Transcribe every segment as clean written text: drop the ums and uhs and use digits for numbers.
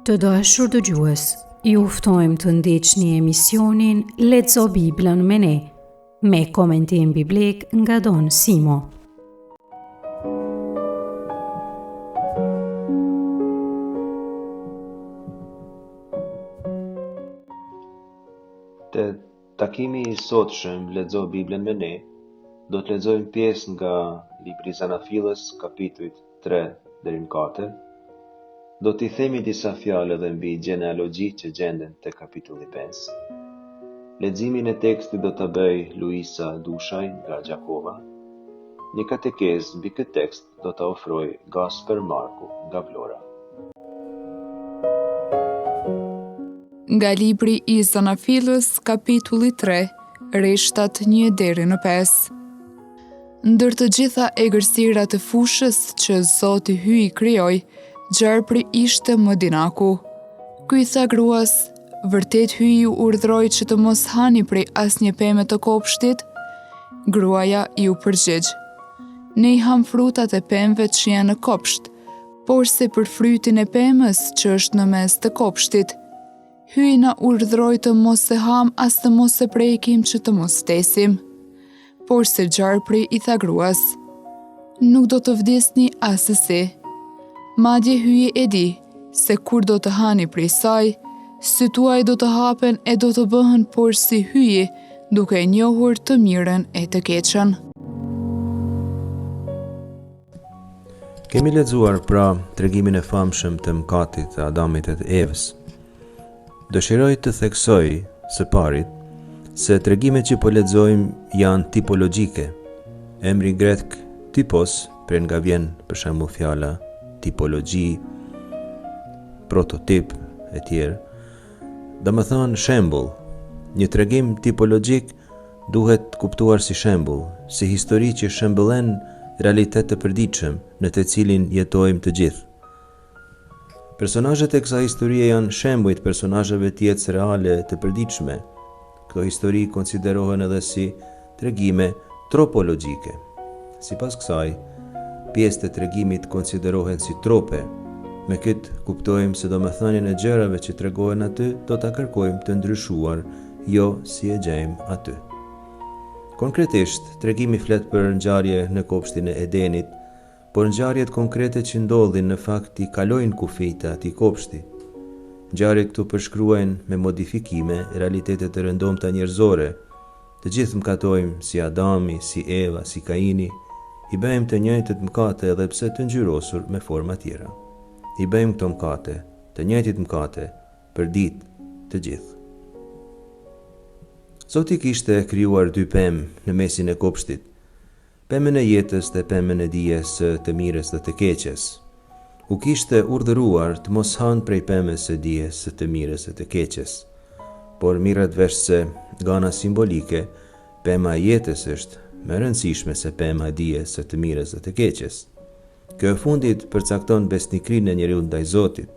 Të dashur dëgjues, ju ftojmë të ndiqni emisionin Lexo Biblën me ne, me komentim biblik nga Don Simo. Te takimi I sotshëm Lexo Biblën me ne, do të lexojmë pjesë nga libri Zanafillës, kapitujt 3 deri në 4. Do t'i themi disa fjalë edhe mbi gjenealogji që gjenden te kapitulli 5. Leximin e tekstit do ta bëj Luisa Dushaj nga Gjakova. Një katekezë mbi këtë tekst do ta ofroj Gasper Marku nga Vlora. Nga libri I Zanafillës, kapitulli 3, rishtat 1 deri në 5. Ndër të gjitha egërsirat e fushës që Zoti hyi krijoi, Gjarpri ishte më dinaku. Ky I tha gruas, vërtet hyi ju urdhroi që të mos hani prej asnjë peme të kopshtit? Gruaja ju përgjigj, ne I ham frutat e pemëve që janë në kopsht, por se për frytin e pemës që është në mes të kopshtit, hyi na urdhroi të mos e ham as të mos e prekim që të mos vdesim. Por se Gjarpri I tha gruas, nuk do të vdesni asesi. Madje hyi e di se kur do të hani prej saj, sy tuaj do të hapen e do të bëhen por si hyje, duke e njohur të mirën e të keqen. Kemi lexuar pra tregimin e famshëm të mëkatit të Adamit e të Evës. Dëshiroj të theksoj së parit se tregimet që po lexojmë janë tipologjike. Emri grek typos, prej nga vjen për shembull fjala tipologji, prototip e tjerë. Domethënë shembull. Një tregim tipologjik duhet kuptuar si shembull, si histori që shembëllen realitet të përditshëm në të cilin jetojmë të gjithë. Personazhet e kësaj historie janë shembuj të personazheve të jetës reale të përditshme. Këto histori konsiderohen edhe si tregime tropologjike. Sipas kësaj, pjesë të tregimit konsiderohen si trope. Me këtë kuptojmë se domethënien e gjërave që tregohen aty do ta kërkojmë të ndryshuar, jo si e gjejmë aty. Konkretisht, tregimi flet për ngjarje në kopshtin e Edenit, por ngjarjet konkrete që ndodhin në fakt I kalojnë kufijtë të atij kopshti. Ngjarjet këtu përshkruajnë me modifikime realitetet të rëndomta njerëzore. Të gjithë mëkatojmë si Adami, si Eva, si Kaini. I bëjmë të njëjtët mëkate edhe pse të ngjyrosur me forma tjera. I bëjmë këto mëkate, të njëjtit mëkate, për ditë të gjithë. Zoti kishte krijuar 2 pemë në mesin e kopshtit, pemën e jetës dhe pemën e dijes së të mirës dhe të keqes. U kishte urdhëruar të mos hanë prej pemës së dijes së të mirës dhe të keqes. Por mirët vesh se nga ana simbolike, pema e jetës është më rëndësishme se pema e dijes së të mirës dhe të keqes. Kjo e fundit përcakton besnikrinë e njeriu ndaj Zotit,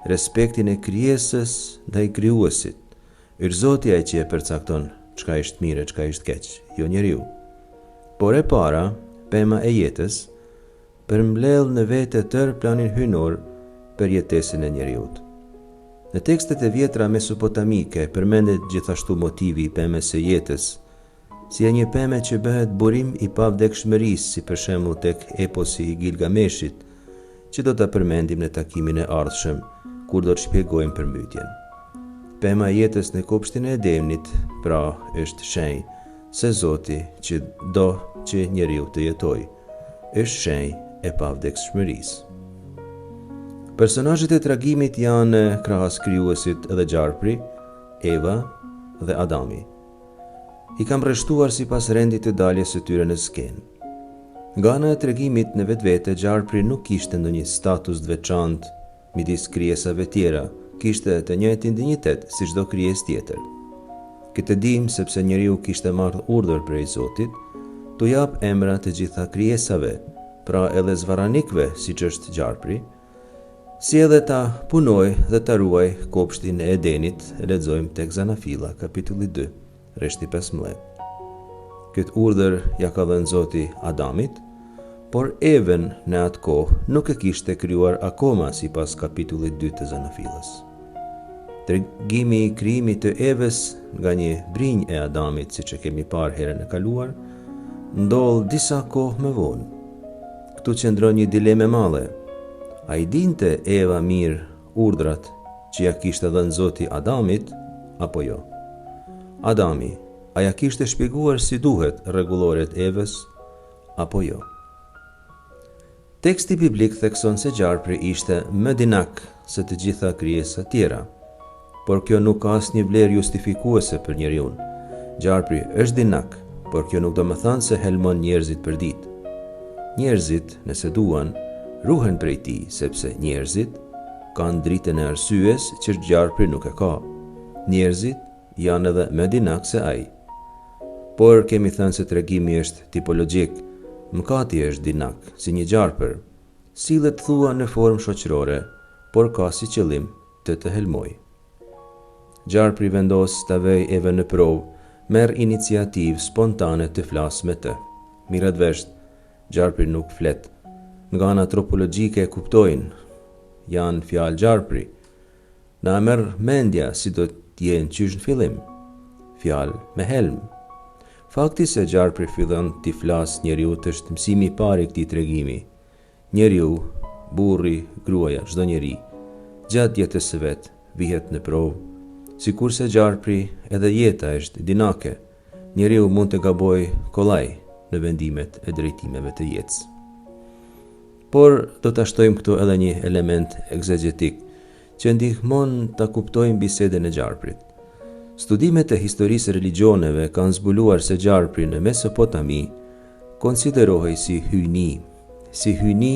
respektin e krijesës ndaj krijuesit. Është Zoti ai që e përcakton çka është mirë e çka është keq, jo njeriu. Por e para, pema e jetës, përmbledh në vete tërë planin hyjnor për jetesën e njeriut. Në tekstet e vjetra mesopotamike përmendet gjithashtu motivi I pemës së jetës, si e një peme që bëhet burim I pavdekshmërisë, si për shembull tek eposi I Gilgameshit, që do ta përmendim në takimin e ardhshëm, kur do të shpjegojmë përmbytjen. Pema e jetës në kopshtin e Edenit, pra, është shenjë se Zoti që do që njeriu të jetojë, është shenjë e pavdekshmërisë. Personazhet e tragimit janë krahas krijuesit edhe Gjarpri, Eva dhe Adami. I kam rreshtuar sipas rendit të daljes së tyre në skenë. Nga ana e tregimit në vetvete, Gjarpri nuk kishte ndonjë status të veçantë midis krijesave tjera, kishte të njëjtin dinjitet si çdo krijesë tjetër. Këtë dim sepse njeriu kishte marrë urdhër prej Zotit, t'u jap emra të gjitha krijesave, pra edhe zvaranikëve, siç është Gjarpri, si edhe ta punoj dhe ta ruaj kopshtin e Edenit, lexojmë tek Zanafilla, kapitulli 2. Reshti 15. Këtë urdhër ja ka dhënë Zoti Adamit, por Even në atë kohë nuk e kishte krijuar akoma sipas kapitullit 2 të Zanafilës. Tregimi i krijimit të Evës nga një brinjë e Adamit, siç e kemi parë herën e kaluar, ndodh disa kohë më vonë. Këtu qëndron një dilemë e madhe. A i dinte Eva mirë urdhrat që ja kishte dhënë Zoti Adamit apo jo? Adami, a ja kishte shpjeguar si duhet rregulloret Evës apo jo? Teksti biblik thekson se gjarpri ishte më dinak se të gjitha krijesat tjera, por kjo nuk ka asnjë vlerë justifikuese për njeriun. Gjarpri është dinak, por kjo nuk do të thonë se helmon njerëzit për ditë. Njerëzit, nëse duan, ruhen prej tij, sepse njerëzit kanë dritën e arsyes që gjarpri nuk e ka. Njerëzit janë edhe më dinak se ai. Por kemi thënë se tregimi është tipologjik. Mkati është dinak, si një gjarpër, sillet thua në formë shoqërore, por ka si qëllim të helmoj. Gjarpri vendos ta vej Evën në provë, merr iniciativë spontane të flasë me të. Mirat vesh, gjarpri nuk flet. Nga ana antropologjike e kuptojnë, janë fjalë gjarpri. Na merr mendja si do të jenë qysh në fillim. Fjalë me helm. Fakti se gjarpri fillon t'i flas njeriut është mësimi i parë i këtij tregimi. Njeriu, burri, gruaja, çdo njeri, gjatë jetës së vet vihet në provë. Sikurse gjarpri, edhe jeta është dinake. Njeriu mund të gabojë kollaj në vendimet e drejtimeve të jetës. Por do ta shtojmë këtu edhe një element egzegetik që ndihmon ta kuptojmë bisedën e gjarprit. Studimet e historisë religioneve kanë zbuluar se gjarpri në Mesopotami konsiderohej si hyjni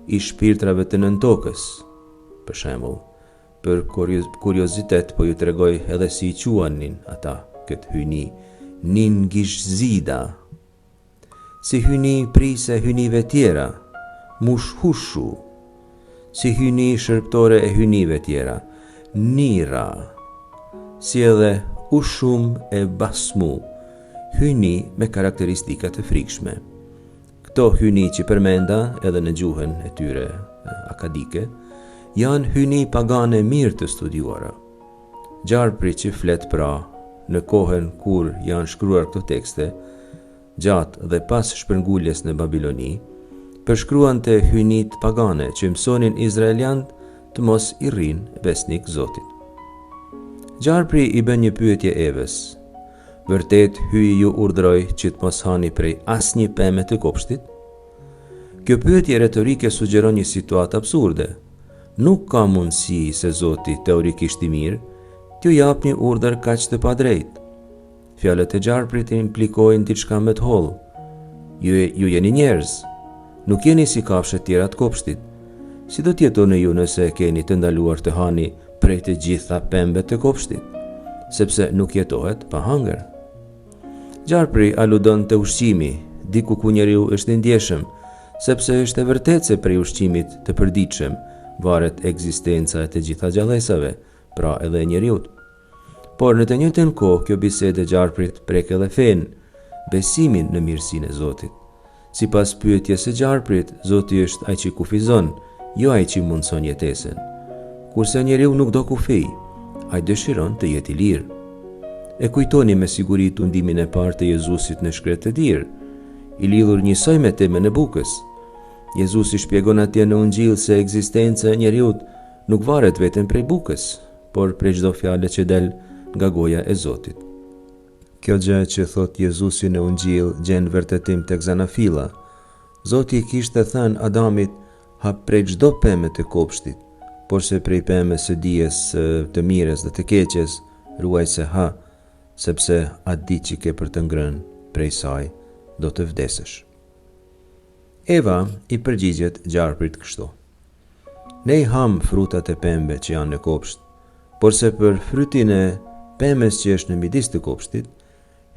i shpirtrave të nën tokës. Për shembull, për kuriozitet po ju tregoj edhe si i quanin ata këtë hyjni, Ningishzida. Si hyjni prise hyjnive tjera, Mushhushu. Si hyjni shërptore e hyjnive tjera, Nira. Si edhe Ushum e Basmu, hyjni me karakteristika të frikshme. Këto hyjni që përmenda edhe në gjuhën e tyre akadike, janë hyjni pagane mirë të studiuara. Gjarpri që flet pra në kohën kur janë shkruar këto tekste, gjatë dhe pas shpërnguljes në Babiloni, përshkruan të hyjnit pagane që mësonin izraeliant të mos i rrinë besnik Zotit. Gjarpri i bën një pyetje Evës. Vërtet hyji ju urdhroi që të mos hani prej asnjë pemë të kopshtit? Kjo pyetje retorike sugjeron një situatë absurde. Nuk ka mundësi se Zoti teorikisht i mirë t'ju jap një urdhër kaq të padrejtë. Fjalët e gjarprit implikojnë diçka më të hollë. Ju jeni njerëz, nuk jeni si kafshët tjera të kopshtit. Si do t'jetoni ju nëse keni të ndaluar të hani prej të gjitha pembe të kopshtit, sepse nuk jetohet pa hangër. Gjarpri aludon të ushqimi, diku ku njeriu është i ndjeshëm, sepse është e vërtetë se prej ushqimit të përditshëm varet ekzistenca e të gjitha gjallësave, pra edhe njeriut. Por në të njëjtën kohë kjo bisedë e gjarprit prek edhe fen, besimin në mirësinë e Zotit. Sipas pyetjes së gjarprit, Zoti është ai që kufizon, jo ai që mundson jetesën. Kurse njeriu nuk do kufi, ai dëshiron të jetë i lirë. E kujtoni me siguri tundimin e parë të Jezusit në shkret të dirë, i lidhur njësoj me temën e bukës. Jezusi shpjegon atje në Ungjil se ekzistenca e njeriut nuk varet vetëm prej bukës, por prej çdo fjale që del nga goja e Zotit. Kjo gjë që thot Jezusi në Ungjil gjen vërtetim tek Zanafila. Zoti i kishte thënë Adamit, hap prej çdo pemë të kopshtit, por se prej pemës së dijes të mirës dhe të keqes, ruaj se ha, sepse atë ditë që ke për të ngrënë, prej saj do të vdesësh. Eva i përgjigjet gjarprit kështu. Ne i ham frutat e pembe që janë në kopsht, por se për frytin e pemës që është në midis të kopshtit,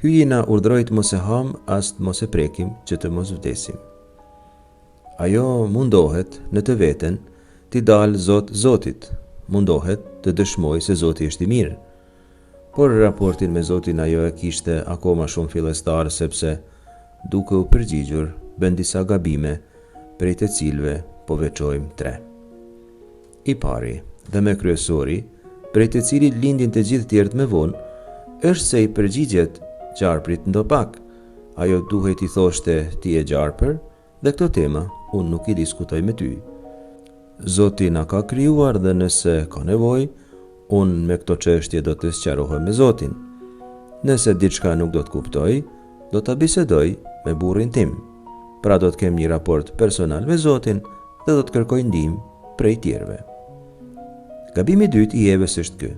hyjina urdhroi mos e ham as mos e prekim që të mos vdesim. Ajo mundohet në të veten t'i dalë Zotit, mundohet të dëshmoj se Zoti është i mirë. Por raportin me Zotin ajo e kishte akoma shumë fillestar, sepse duke u përgjigjur, bën disa gabime prej të cilëve po veçojmë 3. I pari dhe më kryesori, prej të cilit lindin të gjithë tjerët me vonë, është se i përgjigjet gjarprit ndo pak. Ajo duhet i thoshte ti e gjarpër dhe këto tema unë nuk i diskutoj me ty. Zoti na ka krijuar dhe nëse ka nevojë, unë me këto çështje do të sqarohem me Zotin. Nëse diçka nuk do të kuptoj, do ta bisedoj me burrin tim. Pra do të kem një raport personal me Zotin dhe do të kërkoj ndihmë prej tjerëve. Gabimi i dytë i Evës është ky.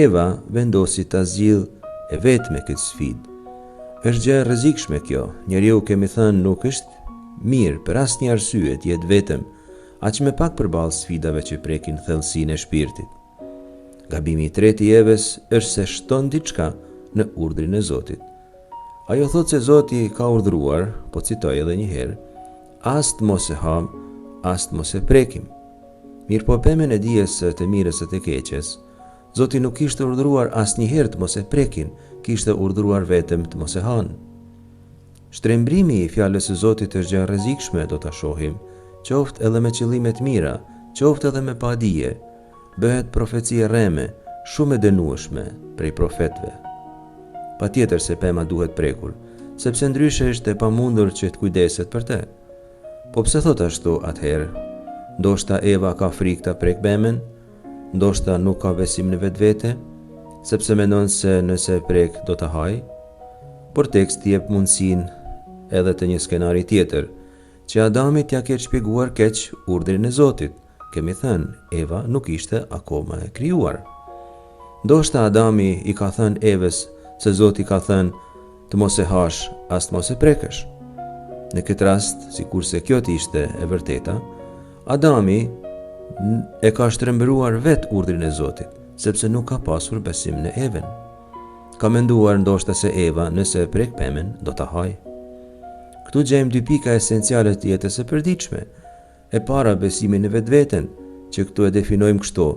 Eva vendosi ta zgjidhë e vetë me këtë sfidë. Është gjë e rrezikshme kjo. Njeriu kemi thënë nuk është mirë për asnjë arsye të jetë vetëm, aq më pak përballë sfidave që prekin thellësinë e shpirtit. Gabimi i tretë i Evës është se shton diçka në urdhrin e Zotit. Ajo thotë se Zoti ka urdhëruar, po citoj edhe një herë, as të mos e ham, as të mos e prekim. Mirë po pemën e dijes së të mirës së të keqes, Zoti nuk kishte urdhëruar asnjëherë të mos e prekin, kishte urdhëruar vetëm të mos e hanë. Shtrembrimi i fjalës së Zotit është gjë e rrezikshme, do ta shohim, qoftë edhe me qëllime të mira, qoftë edhe me padije. Bëhet profeci e rreme, shumë e dënueshme prej profetëve. Patjetër se pema duhet prekur, sepse ndryshe është e pamundur që të kujdeset për te. Po pse thot ashtu atëherë? Ndoshta Eva ka frikë ta prek pemën, ndoshta nuk ka besim në vetvete, sepse mendon se nëse e prek do ta haj. Por teksti jep mundësinë edhe të një skenari tjetër, që Adami t'ja ketë shpjeguar keq urdhrin e Zotit. Kemi thënë, Eva nuk ishte akoma e krijuar. Ndoshta Adami i ka thënë Evës se Zoti ka thënë të mos e hash, as të mos e prekësh. Në këtë rast, sikurse kjo të ishte e vërteta, Adami e ka shtrembëruar vetë urdhrin e Zotit, sepse nuk ka pasur besim në Evën. Ka menduar ndoshta se Eva, nëse e prek pemën, do ta hajë. Këtu gjejmë dy pika esenciale të jetës së përditshme. E para, besimin në vetveten, që këtu e definojmë kështu: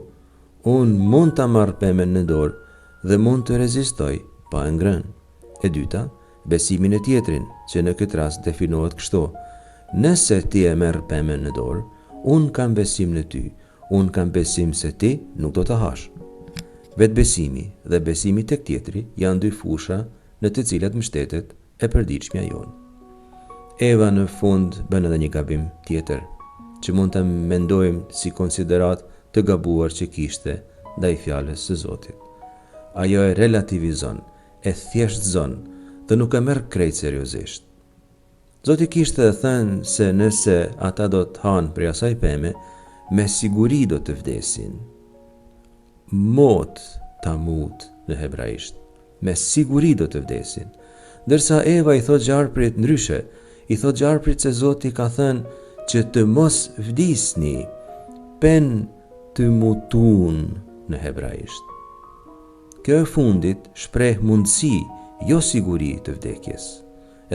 unë mund ta marr pemën në dorë dhe mund të rezistoj pa e ngrënë. E dyta, besimin e tjetrin, që në këtë rast definohet kështu: nëse ti e merr pemën në dorë, unë kam besim në ty, unë kam besim se ti nuk do ta hash. Vetbesimi dhe besimi tek tjetri janë dy fusha në të cilat mbështetet e përditshmja jonë. Eva në fund bën edhe një gabim tjetër, që mund të mendojmë si konsiderat të gabuar që kishte ndaj fjalës së Zotit. Ajo e relativizon, e thjeshtëzon dhe nuk e merr krejt seriozisht. Zoti kishte thënë se nëse ata do të hanë prej asaj peme, me siguri do të vdesin. Mot tamut në hebraisht, me siguri do të vdesin. Ndërsa Eva i thot gjarprit ndryshe, i thot gjarprit se Zoti ka thënë që të mos vdisni, pen të mutun në hebraisht. Kjo e fundit shpreh mundësi, jo siguri të vdekjes.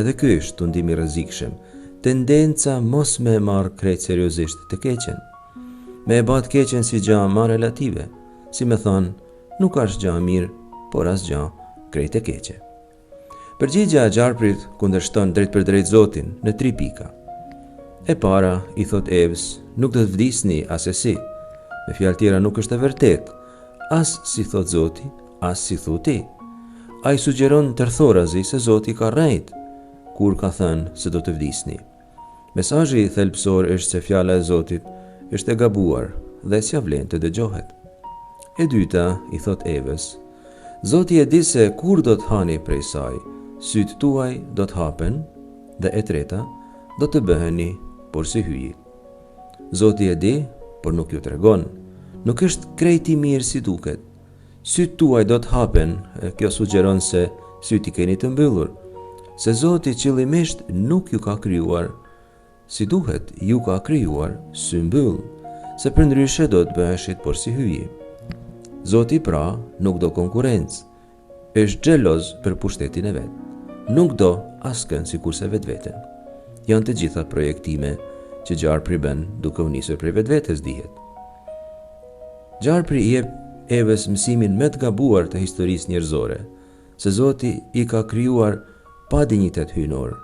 Edhe ky është tundim i rrezikshëm, tendenca mos me marr krejt seriozisht të keqen. Me e bat keqen si gjë ma relative, si me thonë, nuk është gjë mirë, por as gjë krejt e keqe. Përgjigja e gjarprit kundërshton drejt për drejt Zotin në 3 pika. E para i thot Evës, nuk do të vdisni as e si. Me fjalë tjera nuk është e vërtet, as si thot Zoti, as si thu ti. Ai sugjeron tërthorazi se Zoti ka rrejt kur ka thënë se do të vdisni. Mesazhi thelbësor është se fjala e Zotit është e gabuar dhe s'ja vlen të dëgjohet. E dyta i thot Evës, Zoti e di se kur do të hani prej saj, sytë tuaj do të hapen, dhe e treta, do të bëheni por si hyji. Zoti e di, por nuk ju tregon. Nuk është krejt i mirë si duket. Sytë tuaj do të hapen, kjo sugjeron se sytë i keni të mbyllur. Se Zoti qëllimisht nuk ju ka krijuar si duhet, ju ka krijuar sy mbyll, se përndryshe do të bëheshit por si hyji. Zoti pra nuk do konkurrencë, është xheloz për pushtetin e vet. Nuk do askën sikurse vetveten. Janë të gjitha projektime që gjarpri bën duke u nisur prej vetvetes dihet. Gjarpri i jep Evës mësimin më të gabuar të historisë njerëzore, se Zoti i ka krijuar pa dinjitet hyjnor.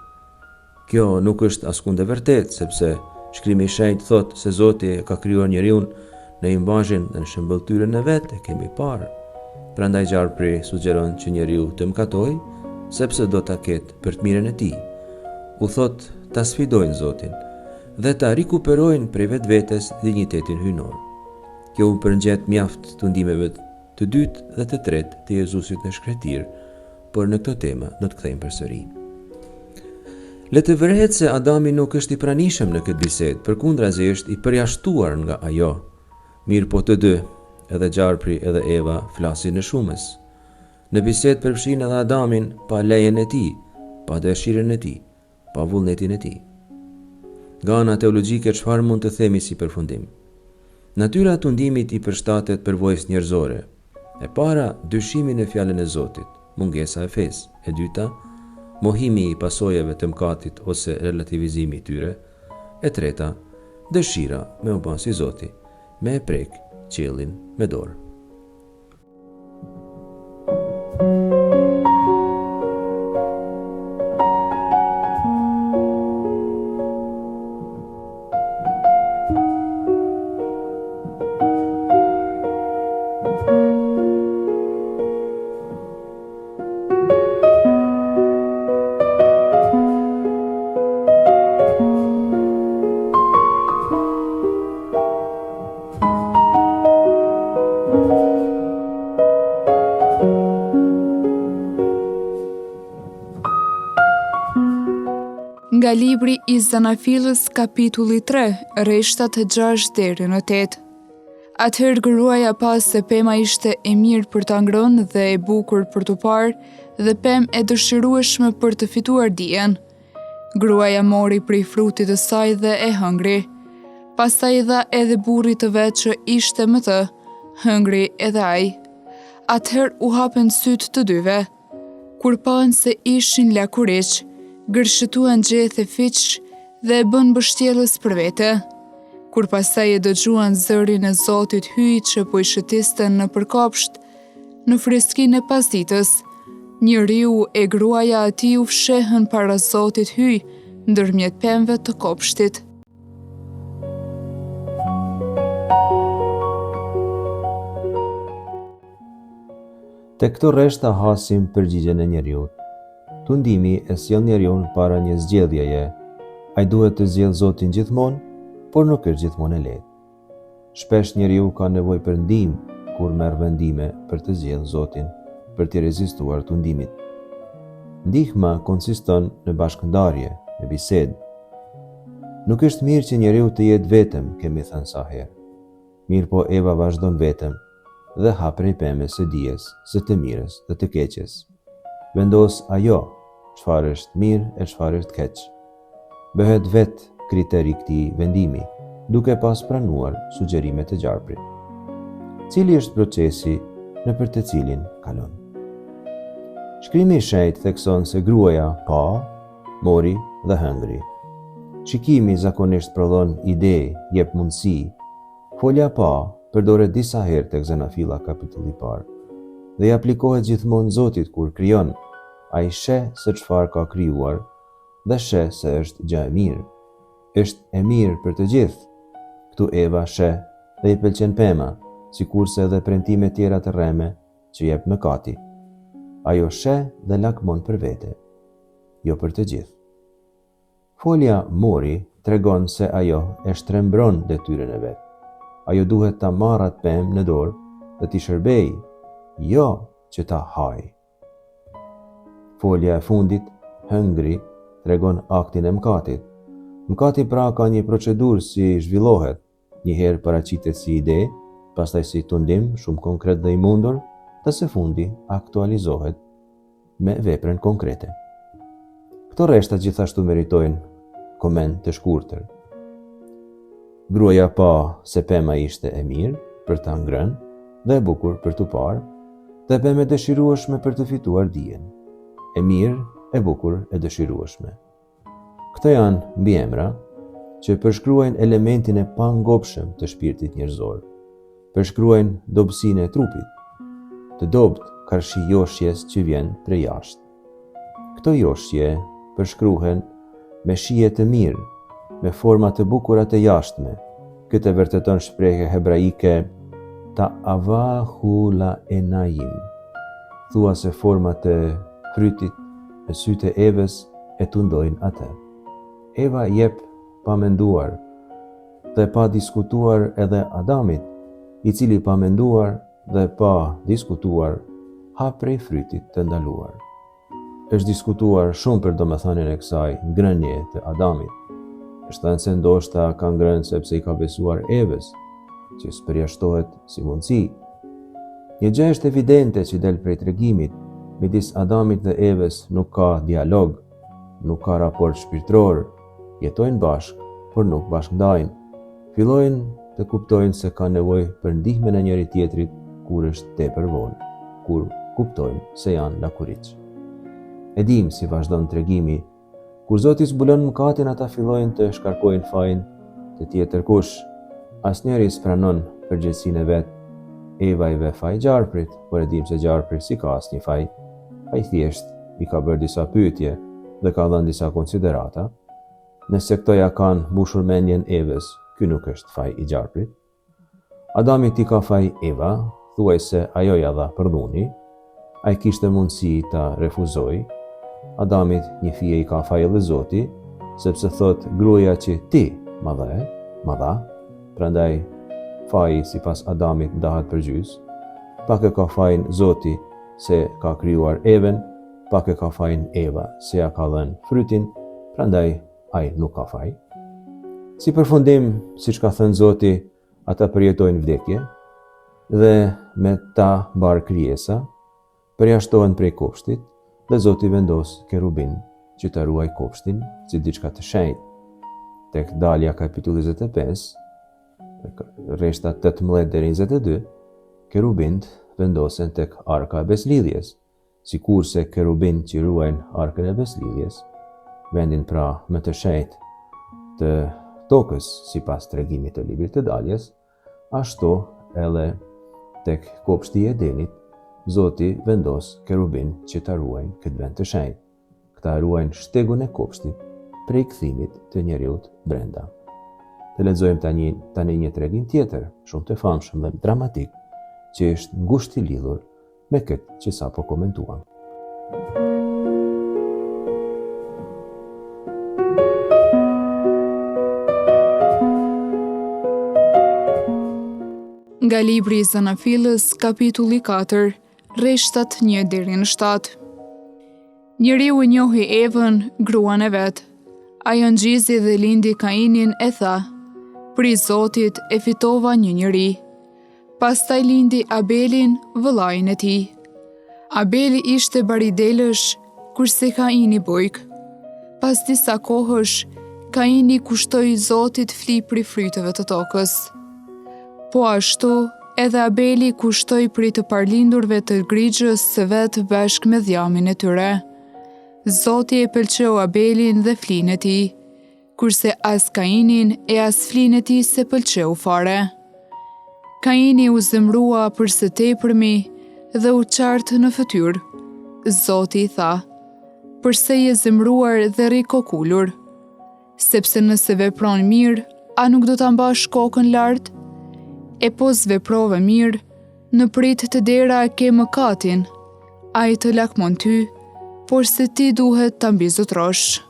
Kjo nuk është askund e vërtet, sepse Shkrimi i Shenjtë thotë se Zoti ka krijuar njeriun në imazhin dhe në shembëltyrën e vet, e kemi parë. Prandaj Gjarpri sugjeron që njeriu të mëkatojë, sepse do ta ketë për të mirën e tij. U thotë ta sfidojnë Zotin dhe ta rikuperojnë prej vetvetes dinjitetin hyjnor. Kjo u përngjet mjaft të ndihmeve të dytë dhe të tretë të Jezusit në shkretir, por në këtë temë do të kthejmë përsëri. Le të vërehet se Adami nuk është i pranishëm në këtë bisedë, përkundrazi është i përjashtuar nga ajo. Mirë po të dy, edhe Gjarpri edhe Eva flasin në shumës. Në bisedë përfshin edhe Adamin pa lejen e tij, pa dëshirën e tij, pa vullnetin e tij. Nga ana teologjike çfarë mund të themi si përfundim? Natyra e tundimit i përshtatet përvojës njerëzore. E para, dyshimi në fjalën e Zotit, mungesa e fesë. E dyta, mohimi i pasojave të mëkatit ose relativizimi i tyre. E treta, dëshira me u bën si Zoti, me e prek qiellin me dorë. Nga libri i Zanafilës kapitulli 3, rreshtat 6 deri në 8. Atëherë gruaja pas se pema ishte e mirë për ta ngrënë dhe e bukur për t'u parë dhe pemë e dëshirueshme për të fituar dijen. Gruaja mori prej frutit të saj dhe e hëngri. Pastaj i dha edhe burrit të vet që ishte me të, hëngri edhe ai. Atëherë u hapen sytë të dyve. Kur panë se ishin lakuriq, gërshëtuan gjethe fiq dhe e bën bështjellës për vete. Kur pastaj e dëgjuan zërin e Zotit hyj që po i shëtisten në përkopsht, në freskinë e pasditës, njeriu e gruaja atij u fshehën para Zotit hyj ndërmjet pemëve të kopshtit. Te këto rreshta hasim përgjigjen e njeriut. Tundimi e sjell njeriun para një zgjedhjeje. Ai duhet të zgjidhë Zotin gjithmonë, por nuk është gjithmonë e lehtë. Shpesh njeriu ka nevojë për ndihmë kur merr vendime për të zgjedhur Zotin, për të rezistuar tundimit. Ndihma konsiston në bashkëndarje, në bisedë. Nuk është mirë që njeriu të jetë vetëm, kemi thënë sa herë. Mirë po Eva vazhdon vetëm dhe ha prej pemës së dijes, së të mirës dhe të keqes. Vendos ajo çfarë është mirë e çfarë është keq. Bëhet vetë kriteri këtij vendimi, duke pas pranuar sugjerimet e Gjarprit. Cili është procesi nëpër të cilin kalon? Shkrimi i Shenjtë thekson se gruaja pa, mori dhe hëngri. Shikimi zakonisht prodhon ide, jep mundësi. Folja pa përdoret disa herë tek Zanafilla kapitulli i parë dhe i aplikohet gjithmonë Zotit kur krijon. Ai sheh se çfarë ka krijuar dhe sheh se është gjë e mirë. Është e mirë për të gjithë. Ktu Eva sheh dhe i pëlqen pema, sikurse edhe premtime tjera të rreme që jep mëkati. Ajo sheh dhe lakmon për vete, jo për të gjithë. Folja mori tregon se ajo e shtrembron detyrën e vet. Ajo duhet ta marrë atë pemë në dorë dhe t'i shërbejë, jo që ta hajë. Folja e fundit, hëngri, tregon aktin e mëkatit. Mëkati pra ka një procedurë si zhvillohet, një herë paraqitet si ide, pastaj si tundim shumë konkret dhe i mundur, dhe së fundi aktualizohet me veprën konkrete. Këto rreshta gjithashtu meritojnë koment të shkurtër. Gruaja pa se pema ishte e mirë për ta ngrënë dhe e bukur për t'u parë, dhe pemë e dëshirueshme për të fituar dijen. E mirë, e bukur, e dëshirueshme. Këto janë mbiemra që përshkruajnë elementin e pangopshëm të shpirtit njerëzor. Përshkruajnë dobësinë e trupit, të dobët karshi joshjes që vjen prej jashtë. Këto joshje përshkruhen me shije të mirë, me forma të bukura të jashtme. Këtë vërteton shprehja hebraike ta avahu la enayim, thua se forma të frytit në sytë e Evës e tundojnë atë. Eva jep pa menduar dhe pa diskutuar edhe Adamit, i cili pa menduar dhe pa diskutuar ha prej frytit të ndaluar. Është diskutuar shumë për domethënien e kësaj ngrënie të Adamit. Shtanë se ndoshta ka ngrënë sepse i ka besuar Evës, që përjashtohet si mundësi. Një gjë është evidente që del prej tregimit, midis Adamit dhe Evës nuk ka dialog, nuk ka raport shpirtëror, jetojnë bashkë, por nuk bashkëndajnë. Fillojnë të kuptojnë se ka nevojë për ndihmën e njëri tjetrit kur është tepër vonë, kur kuptojnë se janë lakuriç. E dim si vazhdon tregimi, kur Zoti zbulon mëkatin, ata fillojnë të shkarkojnë fajin të tjetër kush. Asnjëri s'pranon përgjegjësinë e vet. Eva i ve faj gjarprit, por e dim se gjarpri si ka asnjë faj. Ai thjesht i ka bërë disa pyetje dhe ka dhënë disa konsiderata. Nëse këto ja kanë mbushur mendjen Evës, ky nuk është faj i gjarprit. Adami ti ka faj Eva, thuaj se ajo ja dha për dhuni. Ai kishte mundësi ta refuzoj. Adamit një fije i ka faj edhe Zoti, sepse thot gruaja që ti ma dha. Prandaj faji sipas Adamit ndahet për gjys. Pak e ka fajin Zoti se ka krijuar Evën, pak e ka fajin Eva se ja ka dhënë frytin, prandaj ai nuk ka faj. Si përfundim, siç ka thënë Zoti, ata përjetojnë vdekje dhe me ta mbar krijesa, përjashtohen prej kopshtit dhe Zoti vendos kerubin që ta ruaj kopshtin si diçka të shenjtë. Tek Dalja kapitulli 25, rreshtat 18 deri 22, kerubint vendosen tek arka e beslidhjes, sikurse kerubin që ruajnë arkën e beslidhjes, vendin pra më të shenjtë të tokës sipas tregimit të librit të Daljes, ashtu edhe tek kopshti i Edenit, Zoti vendos kerubin që ta ruajnë këtë vend të shenjtë. Këta ruajnë shtegun e kopshtit prej kthimit të njeriut brenda. Të lexojmë tani një tregim tjetër, shumë të famshëm dhe dramatik, që është ngushtë i lidhur me këtë që sapo komentuam. Nga libri i Zanafilës, kapitulli 4, rreshtat 1 deri në 7. Njeriu e njohi Evën, gruan e vet. Ajo ngjizi dhe lindi Kainin e tha: "Pri Zotit e fitova një njeri." Pastaj lindi Abelin, vëllain e tij. Abeli ishte baridelësh, kurse Kaini bujk. Pas disa kohësh, Kaini kushtoi Zotit fli pri fryteve të tokës. Po ashtu, edhe Abeli kushtoi pri të parlindurve të grigjës së vet bashkë me dhjamin e tyre. Zoti e pëlqeu Abelin dhe flinë e tij, kurse as Kainin e as flinë e tij se pëlqeu fare. Kaini u zemrua për së tepërmi dhe u qartë në fytyrë. Zoti i tha: "Përse je zemruar dhe rri kokulur? Sepse nëse vepron mirë, a nuk do ta mbash kokën lart? E po s'veprove mirë, në prit të dera ke mëkatin, ai të lakmon ty, por se ti duhet ta mbizotrosh."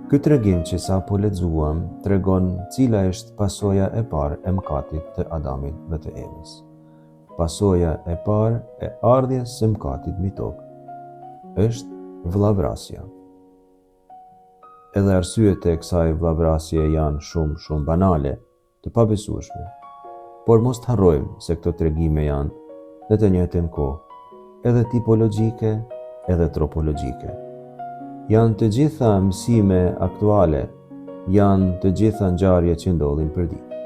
Ky tregim që sapo lexuam tregon cila është pasoja e parë e mëkatit të Adamit dhe të Evës. Pasoja e parë e ardhjes së mëkatit mbi tokë është vllavrasja. Edhe arsyet e kësaj vllavrasje janë shumë banale, të pabesueshme. Por mos të harrojmë se këto tregime janë në të njëjtën kohë edhe tipologjike edhe tropologjike. Janë të gjitha mësime aktuale, janë të gjitha ngjarje që ndodhin përditë.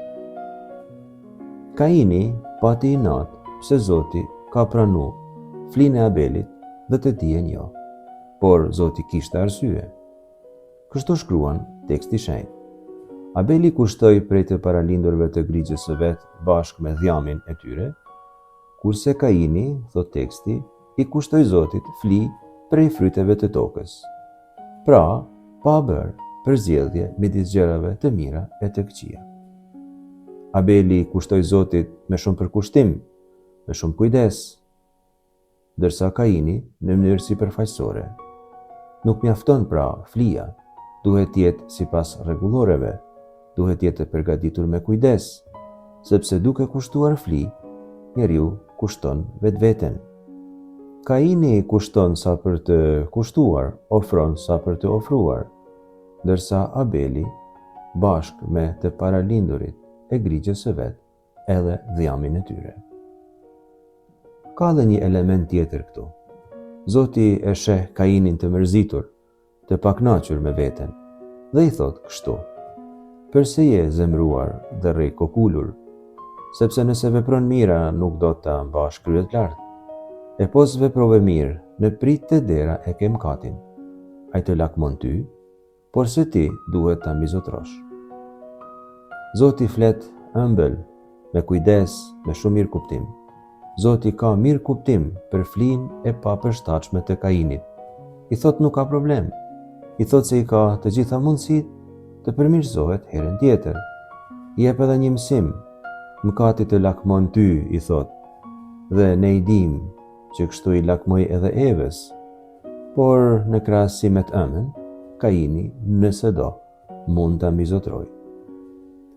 Kaini pati inat pse Zoti ka pranuar flinë e Abelit dhe të dijen jo, por Zoti kishte arsye. Kështu shkruan teksti i shenjtë. Abeli kushtoi prej të paralindurve të grigjës së vet bashkë me dhjamin e tyre, kurse Kaini, thot teksti, i kushtoi Zotit fli prej fryteve të tokës. Pra, pa bërë përzgjedhje midis gjërave të mira e të këqija. Abeli kushtoi Zotit me shumë përkushtim, me shumë kujdes, ndërsa Kaini në mënyrë sipërfaqësore. Nuk mjafton pra flia, duhet jetë sipas rregulloreve, duhet jetë e përgatitur me kujdes, sepse duke kushtuar fli, njeriu kushton vetveten. Kaini kushton sa për të kushtuar, ofron sa për të ofruar, ndërsa Abeli, bashkë me të paralindurit e grigjës së vet, edhe dhjamin e tyre. Ka dhe një element tjetër këtu. Zoti e sheh Kainin të mërzitur, të paknaqur me veten, dhe i thot kështu: "Përse je zemruar dhe rri kokulur, sepse nëse vepron mira nuk do ta mbash kryet lart. E pos veprove mirë, në prit të dera e ke mkatin. Ai të lakmon ty, por se ti duhet ta mbizotrosh." Zoti flet ëmbël, me kujdes, me shumë mirë kuptim. Zoti ka mirë kuptim për flin e papërshtatshme të Kainit. I thot nuk ka problem. I thot se i ka të gjitha mundësit të përmirësohet herën tjetër. I jep edhe një mësim. Mkati të lakmon ty, i thot, dhe ne i dim që kështu i lakmoj edhe Evës, por në krahasim me të ëmën, Kaini, nëse do, mund ta mbizotroj.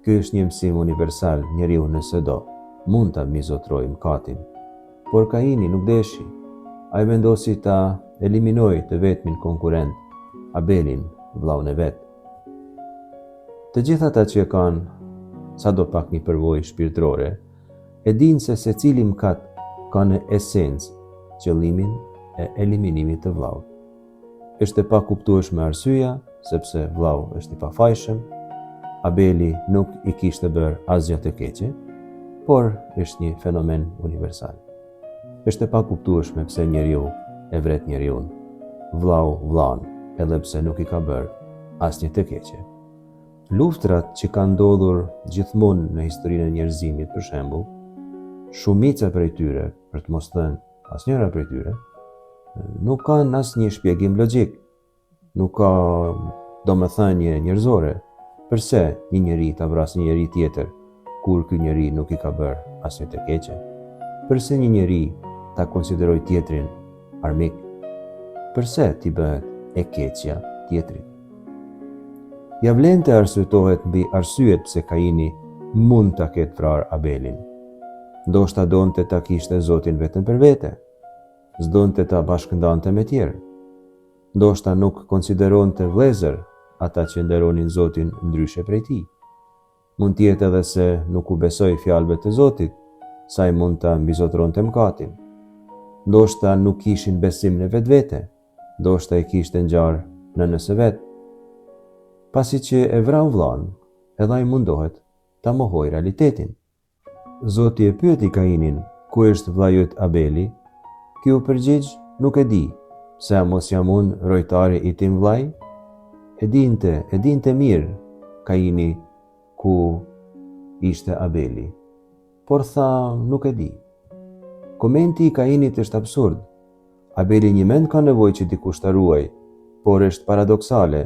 Ky është një mësim universal, njeriu nëse do, mund ta mbizotroj mkatin, por Kaini nuk deshi. Ai vendosi ta eliminoj të vetmin konkurrent, Abelin, vllaun e vet. Të gjithë ata që kanë sa do pak një përvojë shpirtërore, e dinë se secili mkat ka në esencë qëllimin e eliminimit të vllaut. Është e pakuptueshme arsyeja, sepse vllau është i pafajshëm, Abeli nuk i kishte bërë asgjë të keqe, por është një fenomen universal. Është e pakuptueshme pse njeriu e vret njeriun, vllau vllaun, edhe pse nuk i ka bërë asnjë të keqe. Luftrat që kanë ndodhur gjithmonë në historinë e njerëzimit, për shembull, shumica prej tyre, për të mos thënë asnjëra prej tyre, nuk kanë asnjë shpjegim logjik. Nuk ka domethënie njerëzore. Përse një njeri ta vrasë një njeri tjetër, kur ky njeri nuk i ka bërë asnjë të keqe? Përse një njeri ta konsideroj tjetrin armik? Përse t'i bëhet e keqja tjetrit? Ja vlen të arsyetohet mbi arsyet pse Kaini mund ta ketë vrarë Abelin. Ndoshta donte ta kishte Zotin vetëm për vete. S'donte ta bashkëndante me tjerë. Ndoshta nuk konsideronte vëllezër ata që nderonin Zotin ndryshe prej tij. Mund tjetë edhe se nuk u besoi fjalëve të Zotit, sa i mund ta mbizotronte mkatin. Ndoshta nuk kishin besim në vetvete, ndoshta i kishte ngjarë nënës së vet. Pasi që e vrau vllaun, edhe ai mundohet ta mohoj realitetin. Zoti e pyeti Kainin, ku është vllai yt Abeli? Ky u përgjigj, nuk e di, pse mos jam unë rojtari i tim vllai? E dinte mirë Kaini ku ishte Abeli, por tha nuk e di. Komenti i Kainit është absurd. Abeli një mend ka nevojë që dikush ta ruaj, por është paradoksale.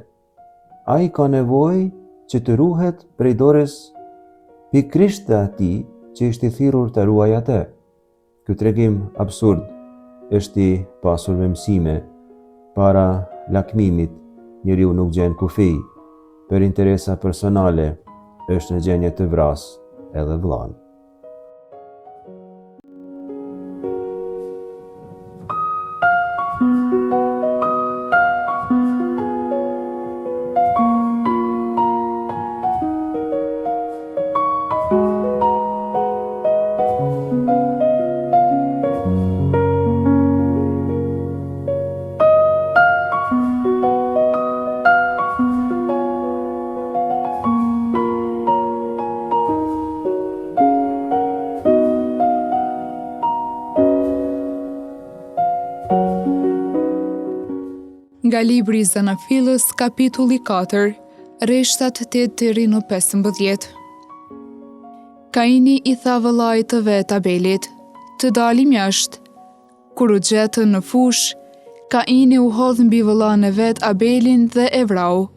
Ai ka nevojë që të ruhet prej dorës pikërisht të atij që ishte i thirrur të ruaj atë. Ky tregim absurd është i pasur me mësime. Para lakmimit, njeriu nuk gjen kufi, për interesa personale është në gjendje të vrasë edhe vllain. Nga libri i Zanafilës, kapitulli 4, Reshtat 8-15. Kaini i tha vëllait të vet Abelit, të dalim jashtë. Kur u gjetën në fush, Kaini u hodh mbi vëllain e vet Abelin dhe e vrau.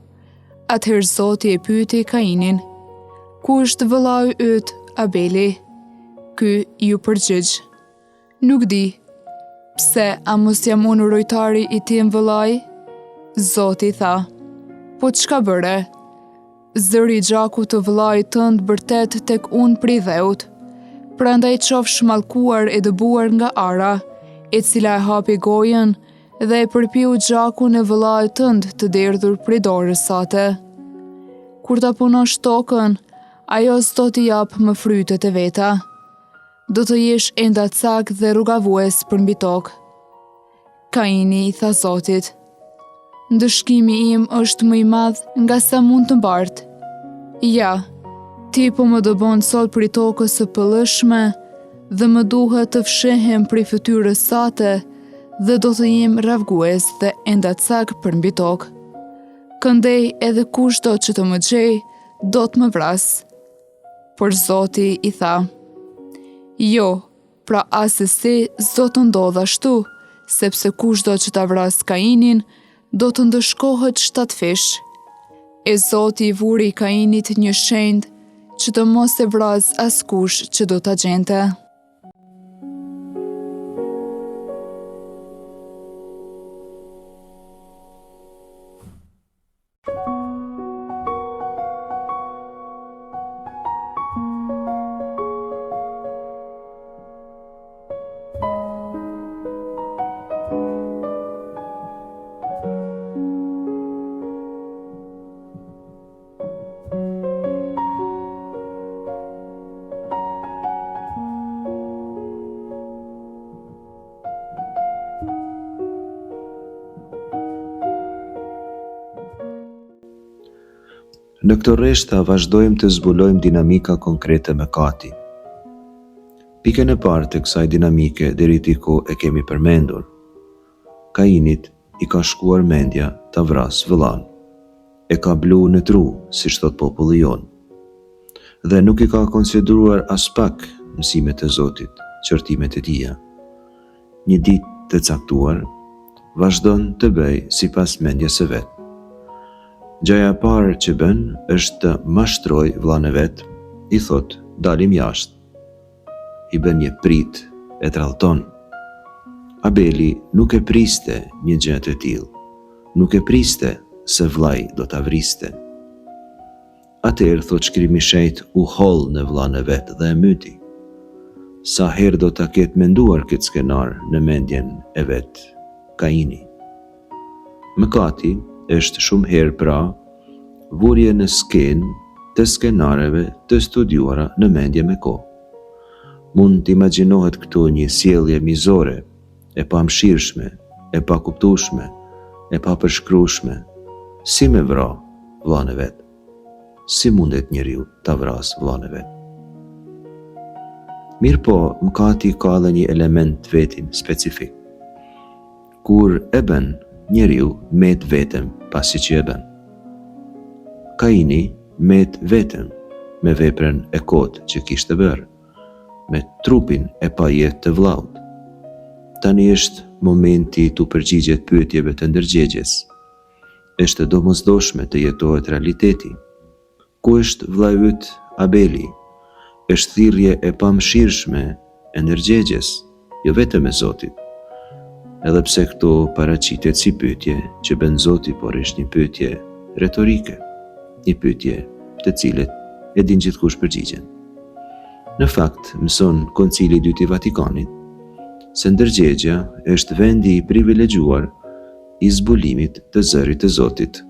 Atëherë Zoti e pyeti Kainin, ku është vëllai yt Abeli? Ky ju përgjigj, nuk di. Pse, a mos jam unë urojtari i tim vëllai? Zoti tha, po çka bëre? Zëri i gjakut të vëllait tënd bërtet tek unë pridheut. Prandaj qof shmallkuar e dëbuar nga ara, e cila e hapi gojën dhe e përpiu gjakun e vëllait tënd të derdhur prej dorës sate. Kur ta punosh tokën, ajo s'do t'i jap më frytet e veta. Do të jesh enda cak dhe rrugavues për mbi tokë. Kaini i tha Zotit, ndëshkimi im është më i madh nga sa mund të mbartë. Ja, ti po më dëbon sot prej tokës së pëllëshme dhe më duhet të fshehem prej fytyrës sate dhe do të jem ravgues dhe enda cak për mbi tokë. Këndej edhe kushdo që të më gjej, do të më vras. Por Zoti i tha, jo, pra asesi s'do të ndodh ashtu, sepse kushdo që ta vras Kainin, do të ndëshkohet 7 fish. E Zoti i vuri Kainit një shendë që të mos e vras askush që do ta gjente. Në këto rreshta vazhdojmë të zbulojmë dinamika konkrete me Kati. Pikën e parë të kësaj dinamike deri diku e kemi përmendur. Kainit i ka shkuar mendja ta vras vëllan. E ka blu në tru, siç thot populli jon. Dhe nuk i ka konsideruar as pak mësimet e Zotit, qërtimet e tija. Një ditë të caktuar, vazhdon të bëj sipas mendjes së vet. Gjaja e parë që bën është të mashtroj vëllain e vet, i thot, dalim jashtë. I bën një prit, e trallton. Abeli nuk e priste një gjë të tillë. Nuk e priste se vllai do ta vriste. Atëherë, thot shkrimi i shenjtë, u holl në vllain e vet dhe e myti. Sa herë do ta ketë menduar këtë skenar në mendjen e vet, Kaini. Mëkati është shumë herë pra vurje në skenë të skenareve të studiuara në mendje me kohë. Mund të imagjinohet këtu një sjellje mizore, e pamëshirshme, e pakuptueshme, e papërshkrueshme. Si me vra vllain e vet? Si mundet njeriu ta vras vllain e vet? Mirë po, mëkati ka edhe një element vetin specifik. Kur e bën, njeriu met vetëm pasi që e bën. Kaini met vetëm me veprën e kotë që kishte bërë, me trupin e pajet të vllaut. Tani është momenti të përgjigjet pyetjeve të ndërgjegjes. Është domosdoshme të jetohet realiteti. Ku është vllai yt Abeli? Është thirrje e pamëshirshme e ndërgjegjes, jo vetëm e Zotit. Edhe pse këto paraqitet si pyetje që bën Zoti, por është një pyetje retorike, një pyetje të cilet e din gjithkush përgjigjen. Në fakt, mëson Koncili i Dytë i Vatikanit se ndërgjegja është vendi i privilegjuar i zbulimit të zërit të Zotit.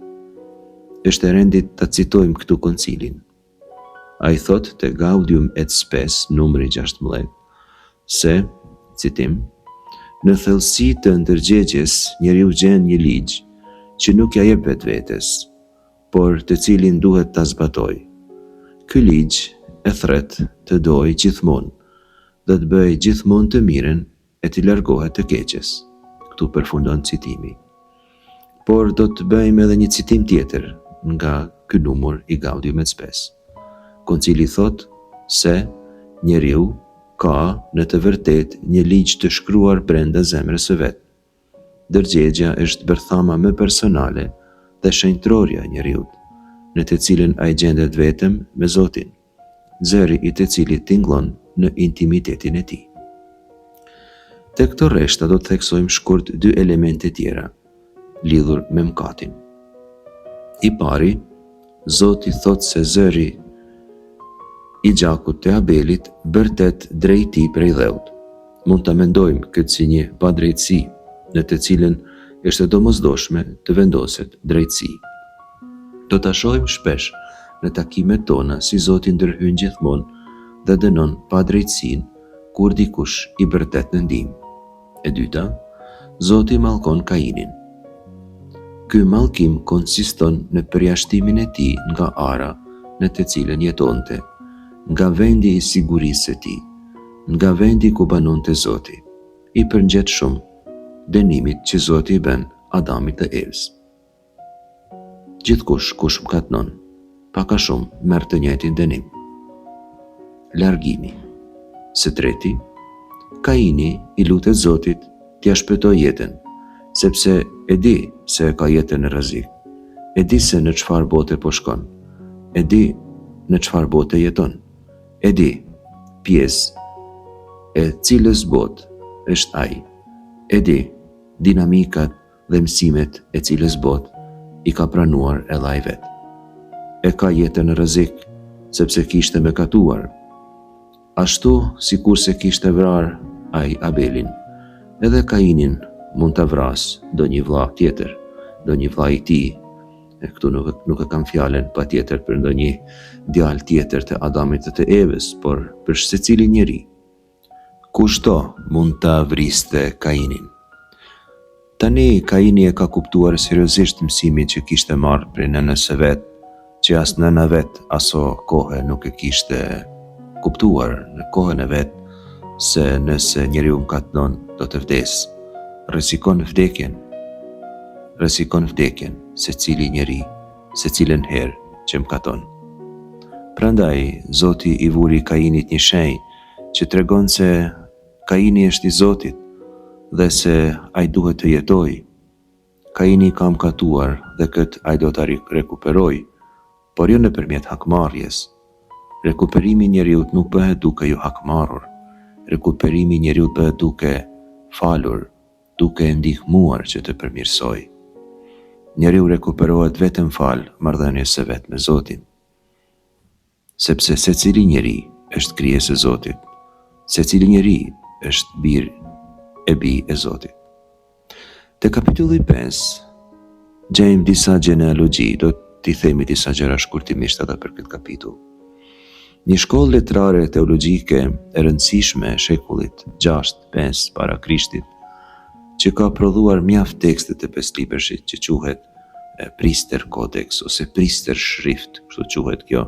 Është e rendit ta citojmë këtu koncilin. Ai thot te Gaudium et Spes, numri 16, se, citim, në thellësi të ndërgjegjes njeriu gjen një ligj që nuk ja jep vetvetes, por të cilin duhet ta zbatoj. Ky ligj e thret të doj gjithmonë dhe të bëj gjithmonë të mirën e të largohet të keqes. Këtu përfundon citimi. Por do të bëjmë edhe një citim tjetër nga ky numër i Gaudium et Spes. Koncili thot se njeriu ka në të vërtet një ligj të shkruar brenda zemrës së vet. Dërgjegja është bërthama më personale dhe shenjtrorja e njeriut, në të cilën ai gjendet vetëm me Zotin, zëri i të cilit tingëllon në intimitetin e tij. Te këto rreshta do të theksojmë shkurt dy elemente tjera, lidhur me mëkatin. I pari, Zoti thot se zëri i gjakut të Abelit bërtet drejti prej dheut. Mund ta mendojmë këtë si një padrejtësi, në të cilën është e domosdoshme të vendoset drejtësi. Do ta shohim shpesh në takimet tona si Zoti ndërhyn gjithmonë dhe dënon padrejtësinë kur dikush i bërtet në ndihmë. E dyta, Zoti mallkon Kainin. Ky mallkim konsiston në përjashtimin e tij nga ara në të cilën jetonte, nga vendi i sigurisë së tij, nga vendi ku banonte Zoti, i përngjet shumë dënimit që Zoti i bën Adamit dhe Evës. Gjithkush kush mëkatnon, pak a shumë merr të njëjtin dënim. Largimi. Së treti, Kaini i lutet Zotit t'ia shpëtojë jetën, sepse e di se ka jetën në rrezik, e di se në çfarë bote po shkon, e di në çfarë bote jeton, e di pjesë e cilës botë është ai, e di dinamikat dhe mësimet e cilës botë i ka pranuar edhe ai vetë. E ka jetën në rrezik sepse kishte mëkatuar, ashtu sikur se kishte vrarë ai Abelin, edhe Kainin mund të vras do një vlla tjetër, do një vlla i tij. E këtu nuk e kam fjalen pa tjetër për ndo një djalë tjetër të Adamit dhe të Evës, por për secili njeri. Kushdo mund të vriste Kainin. Tani Kaini e ka kuptuar seriozisht mësimin që kishte marrë prej nënës së vet, që as nëna vet aso kohë nuk e kishte kuptuar në kohën e vet se nëse njeriu mëkatnon do të vdes. Rrezikon vdekjen secili njeri, secilën herë që mëkaton. Prandaj Zoti i vuri Kainit një shenjë që tregon se Kaini është i Zotit dhe se ai duhet të jetojë. Kaini ka mëkatuar dhe këtë ai do ta rekuperojë, por jo nëpërmjet hakmarrjes. Rekuperimi i njeriut nuk bëhet duke ju hakmarrur. Rekuperimi i njeriut bëhet duke falur, duke e ndihmuar që të përmirësoj. Njeriu rekuperohet vetëm fal marrëdhënies së vet me Zotin. Sepse secili njeri është krijesë e Zotit. Secili njeri është bir e Zotit. Te kapitulli 5 gjejmë disa genealogji, do t'i themi disa gjëra shkurtimisht edhe për këtë kapitull. Një shkollë letrare teologjike e rëndësishme e shekullit 6-5 para Krishtit, që ka prodhuar mjaft tekste të pesëlibërshit që quhet Priester Codex ose Priester Schrift, kështu quhet kjo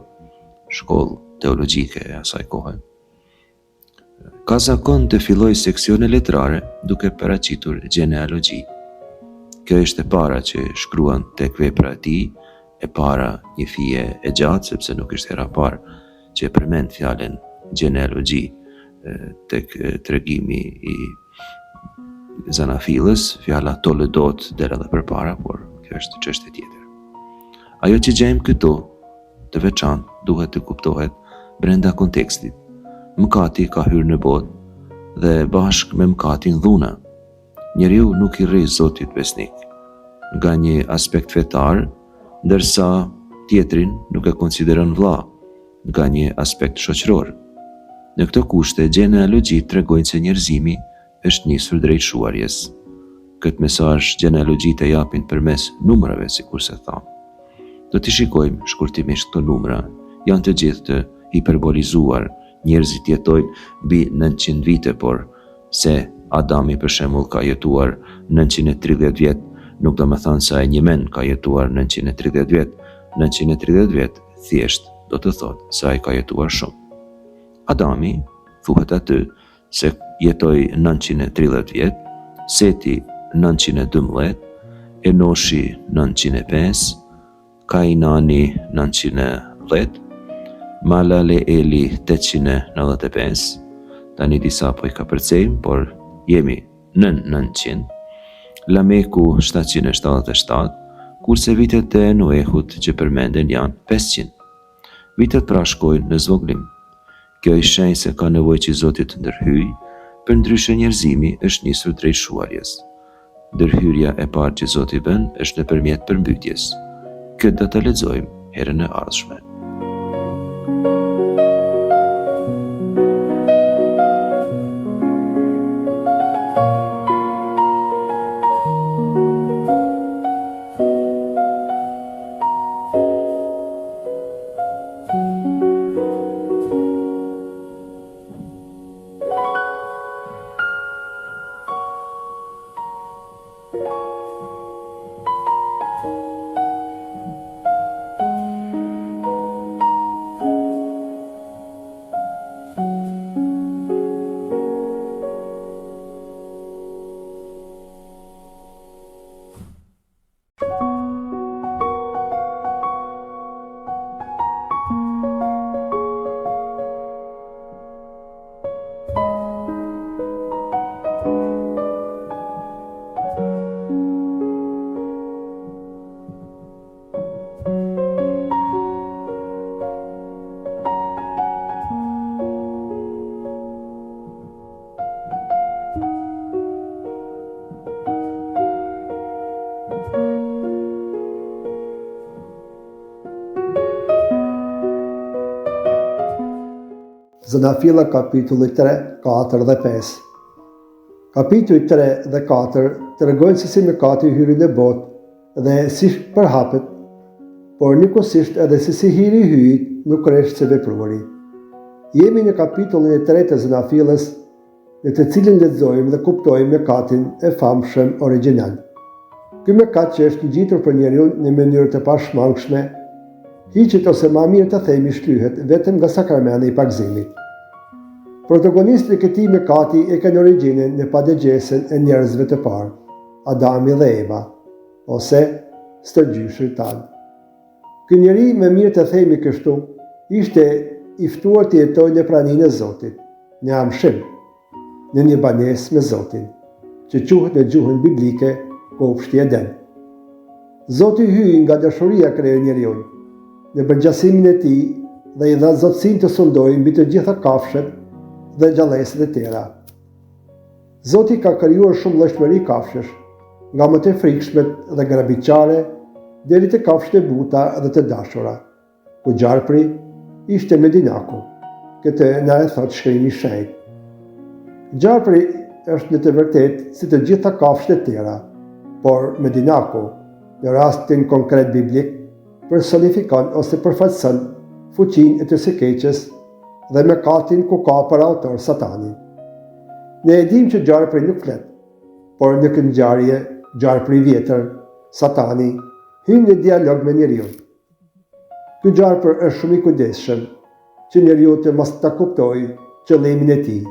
shkollë teologjike e asaj kohe. Ka zakon të filloj seksione letrare duke paraqitur genealogji. Kjo është e para që shkruan tek vepra e tij, e para një fije e gjatë, sepse nuk është hera parë që e përmend fjalën genealogji tek tregimi i Zanafilës, fjala Toledot dera dhe përpara, por kjo është çështje tjetër. Ajo që gjejmë këtu të veçantë duhet të kuptohet brenda kontekstit. Mëkati ka hyrë në botë dhe bashkë me mëkatin dhuna. Njeriu nuk i rri Zotit besnik nga një aspekt fetar, ndërsa tjetrin nuk e konsideron vëlla nga një aspekt shoqëror. Në këto kushte genealogjit tregojnë se njerëzimi është nisur drejt shuarjes. Këtë mesazh genealogjit e japin përmes numrave, sikur se thamë. Do t'i shikojmë shkurtimisht këto numra, janë të gjithë të hiperbolizuar. Njerëzit jetojnë mbi 900 vite, por se Adami për shembull ka jetuar 930 vjet, nuk do të thonë se ai një men ka jetuar 930 vjet. 930 vjet thjesht do të thotë se ai ka jetuar shumë. Adami thuhet aty se jetoi 930 vjet, Seti 912, Enoshi 905, Kainani 910, Malaleeli 895, tani disa po I ka përcejmë, por jemi në 900, Lameku 777, kurse vitet e Nuehut që përmenden janë 500. Vitet pra shkojnë në zvoglim. Kjo I shenjë se ka nevojë që Zoti të ndërhyjë, për ndryshe njerëzimi është nisur drejt shuarjes. Ndërhyrja e parë që Zoti bën është nëpërmjet përmbytjes. Këtë do ta lexojmë herën e ardhshme. Zënafilla kapitulli 3, 4 dhe 5. Kapitulli 3 dhe 4 të regojnë se si mëkati hyri në botë dhe si përhapet, por njëkohësisht edhe se si hiri hyjit nuk rresht se vepruari. Jemi në kapitullin e 3 të Zënafillës, në të cilin lexojmë dhe kuptojmë mëkatin e famshëm origjinal. Ky mëkat që është ngjitur për njeriu në mënyrë të pashmangshme, hiqet ose më mirë të themi shlyhet vetëm nga sakramenti I pagëzimit. Protagonisti I këtij mëkati e kanë origjinën në padëgjesën e njerëzve të parë, Adami dhe Eva, ose stërgjyshit tanë. Ky njeri, më mirë të themi kështu, ishte I ftuar të jetojë në praninë e Zotit, në amshim, në një banesë me Zotin, që quhet në gjuhën biblike kopshti I Eden. Zoti hyi nga dashuria krijoi njeriu, në përgjithësimin e tij dhe I dha zotësinë të sundojë mbi të gjitha kafshët dhe gjallësit e tjera. Zoti ka krijuar shumë llojshmëri kafshësh, nga më të frikshmet dhe grabitqare deri te kafshët e buta dhe të dashura, ku gjarpri ishte Medinaku. Këtë na e thot shkrimi I shenjtë. Gjarpri është në të vërtetë si të gjitha kafshët e tjera, por Medinaku, në rastin konkret biblik, personifikon ose përfaqëson fuqinë e të së keqes dhe mëkatin ku ka për autor Satanin. Ne e dim që gjarpri nuk flet, por në këtë ngjarje gjarpri I vjetër, Satani, hyn në dialog me njeriu. Ky gjarpër është shumë I kujdesshëm që njeriu të mos ta kuptojë qëllimin e tij,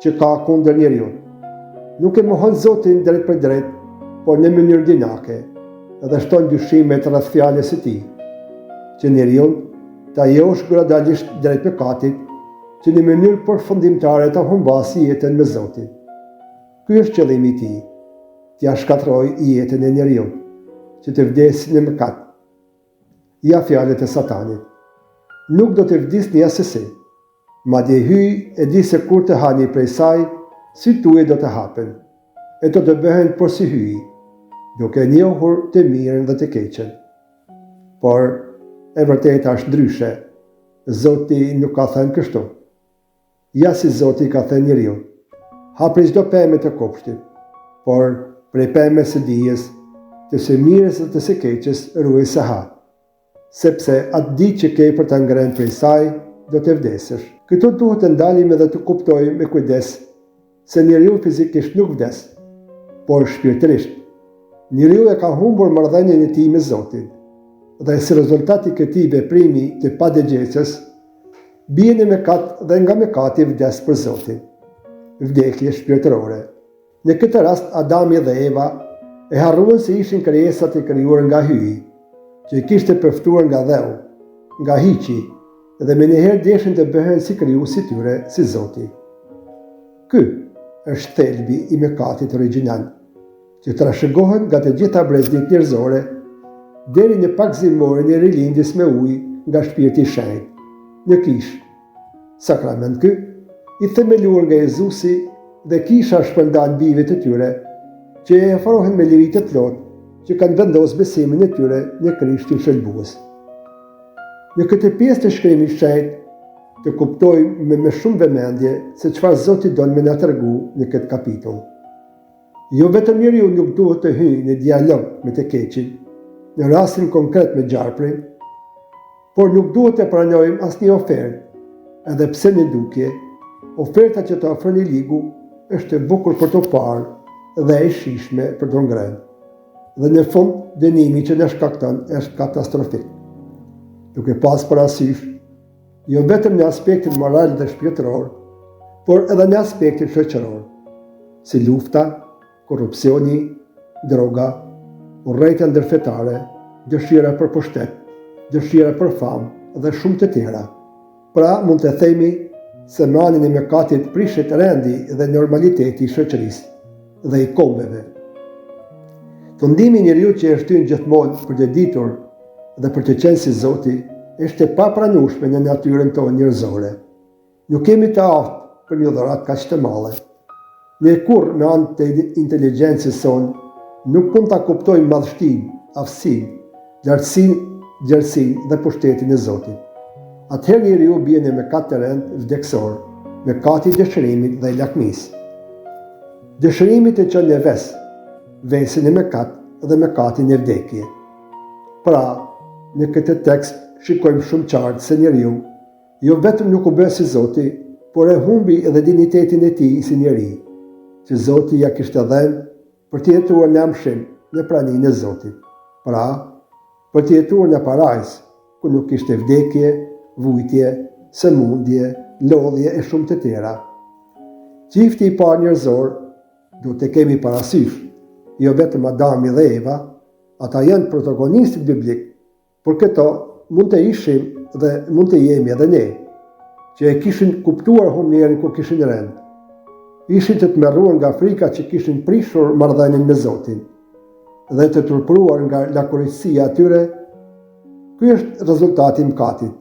që ka kundër njeriu. Nuk e mohon Zotin drejt për drejt, por në mënyrë dinake, dhe shton dyshimet rreth fjalës së tij, që njeriu ta josh gradualisht drejt mëkatit, që në mënyrë përfundimtare ta humbasë jetën me Zotin. Ky është qëllimi I tij, t'ia shkatërrojë jetën e njeriu, që të vdesë në mëkat. Ja fjalët e Satanit. Nuk do të vdisni asesi, madje hyj e di se kur të hani prej saj, sy tuaj do të hapen, e do të bëhen por si hyj, duke njohur të mirën dhe të keqen. Por e vërteta është ndryshe. Zoti nuk ka thënë kështu. Ja si Zoti ka thënë njeriu, hapri çdo pemë të kopshtit, por prej pemës së dijes, të së mirës dhe të së keqes ruaj se ha, sepse atë ditë që ke për ta ngrënë prej saj, do të vdesësh. Këtu duhet të ndalim edhe të kuptojmë me kujdes se njeriu fizikisht nuk vdes, por shpirtërisht. Njeriu e ka humbur marrëdhënien e tij me Zotin, dhe si rezultat I këtij veprimi të padëgjesës, bie në mëkat dhe nga mëkati vdes për Zotin. Vdekje shpirtërore. Në këtë rast Adami dhe Eva e harruan se ishin krijesat e krijuar nga hyji, që i kishte përftuar nga dheu, nga hiqi, dhe me njëherë deshin të bëhen si krijuesi tyre si Zoti. Ky është thelbi i mëkatit origjinal, që trashëgohet nga të gjitha breznitë njerëzore deri në pakzimorin e rilindjes me ujë nga Shpirti i Shenjtë, në kishë. Sakrament ky, i themeluar nga Jezusi dhe kisha shpërndan bijve të tyre, që e ofrohen me liri të plotë, që kanë vendosur besimin e tyre në Krishtin shëlbues. Në këtë pjesë të Shkrimit të Shenjtë, të kuptojmë me shumë vëmendje se çfarë Zoti don me na tregu në këtë kapitull. Jo vetëm njeriu nuk duhet të hyjë në dialog me të keqin, në rastin konkret me gjarprin, por nuk duhet të pranojmë asnjë ofertë, edhe pse në dukje, oferta që të ofron i ligu është e bukur për të parë dhe e shishme për të ngrënë. Dhe në fund, dënimi që në shkakton është katastrofik. Duke pas parasysh, jo vetëm në aspektin moral dhe shpirtëror, por edhe në aspektin shoqëror, si lufta, korrupsioni, droga, urrejtja ndërfetare, dëshira për pushtet, dëshira për famë dhe shumë të tjera. Pra mund të themi se manin e mëkatit prishet rendi dhe normaliteti i shoqërisë dhe i kombeve. Fundimi i njeriu që është hyrë gjithmonë për të ditur dhe për të qenë si Zoti është e papranueshme në natyrën tonë njerëzore. Nuk kemi të aftë për një dhuratë kaq të madhe. Ne kurrë me anë të inteligjencës sonë nuk mund ta kuptojmë madhështinë, aftësinë, lartësinë, gjerësinë dhe pushtetin e Zotit. Atëherë njeriu bie në mëkat të rënd vdekësor, mëkati i dëshirimit dhe i lakmisë. Dëshirimi të çon në vesin e mëkat dhe mëkatin e vdekje. Pra, në këtë tekst shikojmë shumë qartë se njeriu jo vetëm nuk u bë si Zoti, por e humbi edhe dinjitetin e tij si njeri, që Zoti ja kishte dhënë për të jetuar në amshim në praninë e Zotit. Pra, për të jetuar në parajs, ku nuk kishte vdekje, vujtje, sëmundje, lodhje e shumë të tjera. Çifti i parë njerëzor, duhet të kemi parasysh, jo vetëm Adami dhe Eva, ata janë protagonistit biblik, por këto mund të ishim dhe mund të jemi edhe ne, që e kishin kuptuar humnerin ku kishin rënë. Ishin të tmerruar nga frika që kishin prishur marrëdhënien me Zotin dhe të turpëruar nga lakuritësia e tyre. Ky është rezultati i mëkatit,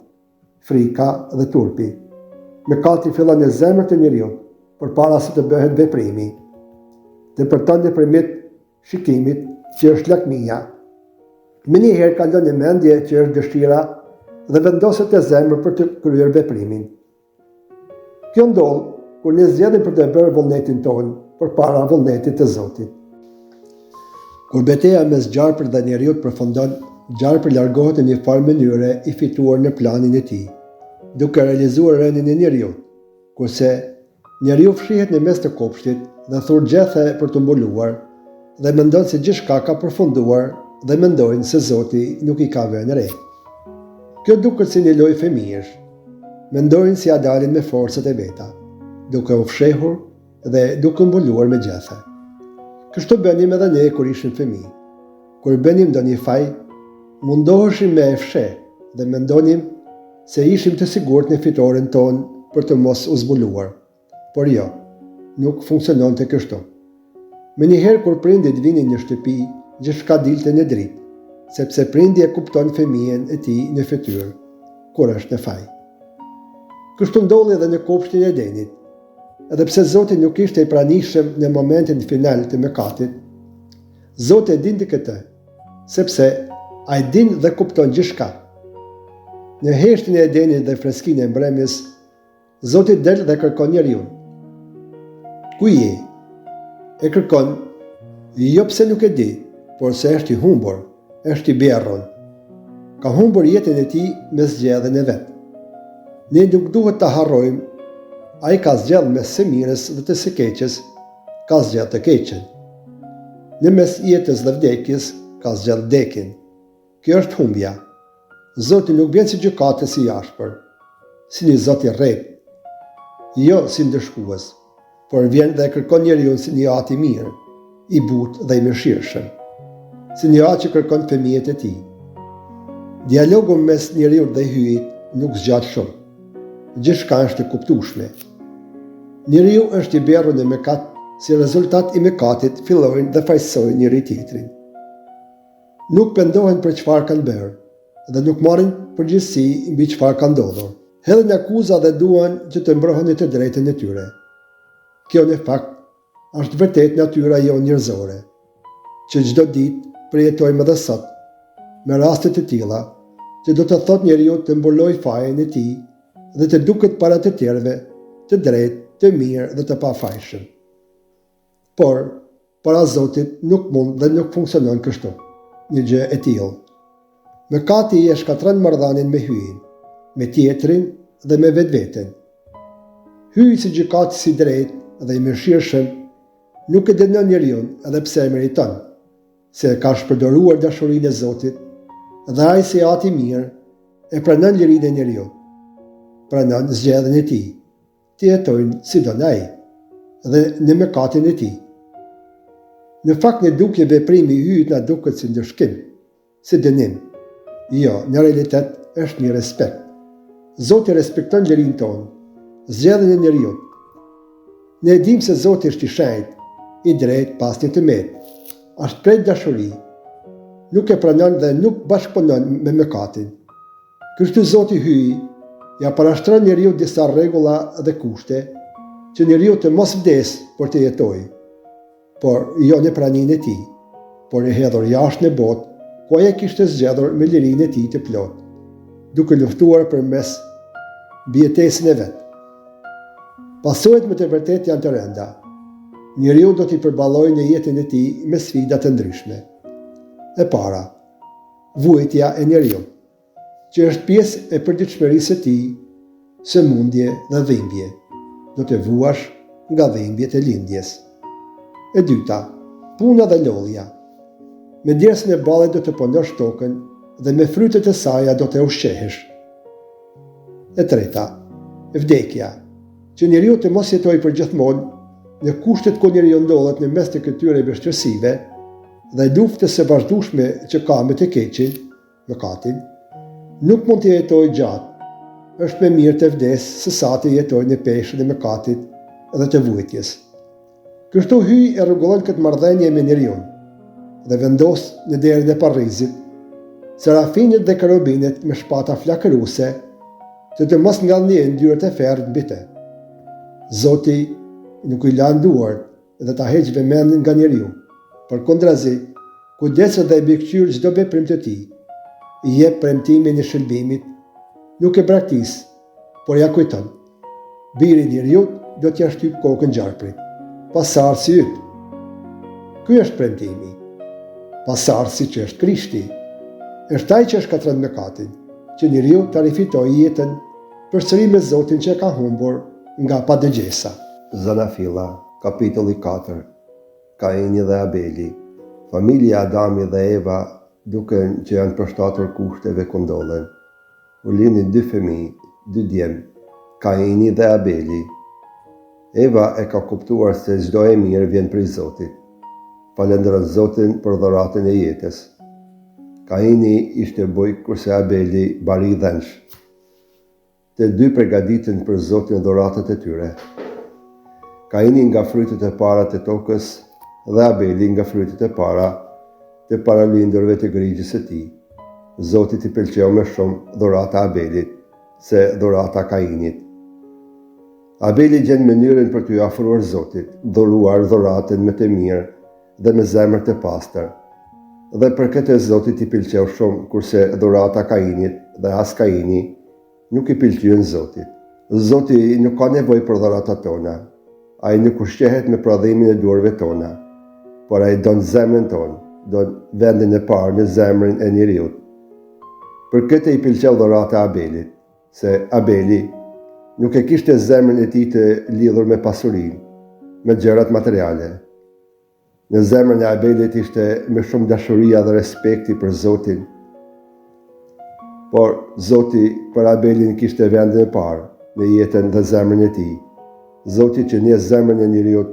frika dhe turpi. Mëkati fillon në zemrën e njeriu përpara se të bëhet veprimi. Depërton nëpërmjet shikimit që është lakmia. Me njëherë ka lënë në mendje që është dëshira dhe vendoset e zemër për të kryer veprimin. Kjo ndodh kur ne zgjedhim për të bërë vullnetin tonë përpara vullnetit të Zotit. Kur betejë mes gjarprit dhe njeriut përfundon, gjarpri largohet në një farë mënyre i fituar në planin e tij, duke realizuar rënien e njeriut, kurse njeriu fshihet në mes të kopshtit dhe thur gjethe për të mbuluar dhe mendon se gjithçka ka përfunduar dhe mendojnë se Zoti nuk i ka vënë re. Kjo duket si një lojë fëmijësh. Mendojnë si a dalin me forcat e veta, duke u fshehur dhe duke mbuluar me gjethe. Kështu bënim edhe ne kur ishim fëmijë. Kur bënim ndonjë faj, mundoheshim me e fsheh dhe mendonim se ishim të sigurt në fitoren tonë për të mos u zbuluar. Por jo, nuk funksiononte kështu. Menjëherë kur prindit vinin në shtëpi, gjithçka dilte në dritë, sepse prindi e kupton fëmijën e tij në fytyrë, kur është në faj. Kështu ndodhi edhe në kopshtin e Edenit. Edhe pse Zoti nuk ishte i pranishëm në momentin final të mëkatit, Zoti e dinte këtë, sepse ai din dhe kupton gjithçka. Në heshtin e Edenit dhe freskinë e mbrëmjes, Zoti del dhe kërkon njeriu. Ku je? E kërkon, jo pse nuk e di, por se është i humbur, është i bjerrur. Ka humbur jetën e tij me zgjedhjen e vet. Ne nuk duhet ta harrojmë, ai ka zgjedhur mes së mirës dhe të së keqes, ka zgjedhur të keqen. Në mes jetës dhe vdekjes, ka zgjedhur vdekjen. Kjo është humbja. Zoti nuk vjen si gjykatës i jashtër, si një Zot i rreptë, jo si ndëshkues, por vjen dhe kërkon njeriu si një atë i mirë, i butë dhe i mëshirshëm, si një atë që kërkon fëmijët e tij. Dialogu mes njeriut dhe hyjit nuk zgjat shumë. Gjithçka është e kuptueshme. Njeriu është i bjerrur në mëkat, si rezultat i mëkatit fillojnë dhe fajsojnë njëri tjetrin. Nuk pendohen për çfarë kanë bërë dhe nuk marrin përgjegjësi mbi çfarë ka ndodhur. Hedhin akuza dhe duan që të mbrohen të drejtën e tyre. Kjo në fakt është vërtet natyra jo njerëzore, që çdo ditë përjetojmë edhe sot, me raste të tilla, që do të thotë njeriu të mbuloj fajen e tij dhe të duket para të tjerëve të drejtë, të mirë dhe të pafajshëm. Por, para Zotit nuk mund dhe nuk funksionon kështu, një gjë e tillë. Mëkati e shkatron marrëdhënien me hyjin, me tjetrin dhe me vetveten. Hyji si gjykatës i drejtë dhe i mëshirshëm nuk e dënon njeriu edhe pse e meriton, se ka shpërdoruar dashurinë e Zotit dhe ai si ati mirë e pranon lirinë e njeriu. Pranon zgjedhjen e tij, të jetojnë si don ai dhe në mëkatin e tij. Në fakt në dukje veprimi i hyjit na duket si ndëshkim, si dënim. Jo, në realitet është një respekt. Zoti respekton lirinë tonë, zgjedhjen e njeriu. Ne e dimë se Zoti është i shenjtë, i drejtë pas një tëmet. Është krejt dashuri. Nuk e pranon dhe nuk bashkëpunon me mëkatin. Kështu Zoti hyj, ja parashtron njeriu disa rregulla dhe kushte, që njeriu të mos vdes për të jetojë, por jo në praninë e tij, por e hedhur jashtë në botë, ku ai kishte zgjedhur me lirinë e tij të plotë, duke luftuar përmes mbijetesën e vet. Pasojat me të vërtetë janë të rënda. Njeriu do t'i përballojë në jetën e tij me sfida të ndryshme. E para, vuajtja e njeriu, që është pjesë e përditshmërisë së tij, sëmundje dhe dhimbje. Do të vuash nga dhimbjet e lindjes. E dyta, puna dhe lodhja. Me djersën e ballit do të punosh tokën dhe me frytet e saj do të ushqehesh. E treta, vdekja, që njeriu të mos jetojë përgjithmonë në kushtet ku njeriu ndodhet në mes të këtyre vështirësive dhe luftës së vazhdueshme që ka me të keqin, mëkatin, nuk mund të jetojë gjatë. Është më mirë të vdes se sa të jetojë në peshën e mëkatit dhe të vuajtjes. Kështu hyj e rregullon këtë marrëdhënie me njeriu dhe vendos në derën e Parrizit serafinët dhe kerubinet me shpata flakëruese të mos ngallnin dyert e ferrit mbi të. Zoti nuk i lan duart dhe ta heq vëmendjen nga njeriu. Përkundrazi, kujdeset dhe i mbikëqyr çdo veprim të tij, i jep premtimin e shëlbimit, nuk e braktis, por ja kujton. Biri i njeriu do t'ja shtyp kokën gjarprit, pasardhësi yt. Ky është premtimi. Pasardhësi që është Krishti. Është ai që shkatron mëkatin, që njeriu ta rifitojë jetën përsëri me Zotin që ka humbur nga padëgjesa. Zanafilla, kapitulli 4. Kaini dhe Abeli. Familja Adami dhe Eva, duken që janë përshtatur kushteve ku ndodhen. U lindin 2 fëmijë, 2 djemë, Kaini dhe Abeli. Eva e ka kuptuar se çdo e mirë vjen prej Zotit. Falënderon Zotin për dhuratën e jetës. Kaini ishte bujk kurse Abeli bari dhensh. Të dy përgatiten për Zotin dhuratat e tyre. Kaini nga frytet e para të tokës dhe Abeli nga frytet e para të paralindërve të grigjës së tij. Zotit i pëlqeu më shumë dhurata Abelit se dhurata Kainit. Abeli gjen mënyrën për t'u afruar Zotit, dhuruar dhuratën me të mirë dhe me zemër të pastër. Dhe për këtë Zotit i pëlqeu shumë, kurse dhurata Kainit dhe as Kaini nuk i pëlqyen Zotit. Zoti nuk ka nevojë për dhuratat tona. Ai nuk ushqehet me prodhimin e duarve tona, por ai don zemrën tonë, don vendin e parë në zemrën e njeriu. Për këtë i pëlqeu dhurata Abelit, se Abeli nuk e kishte zemrën e tij të lidhur me pasurinë, me gjërat materiale. Në zemrën e Abelit ishte më shumë dashuria dhe respekti për Zotin. Por Zoti për Abelin kishte vendin e parë në jetën dhe zemrën e tij. Zoti që njeh zemrën e njeriu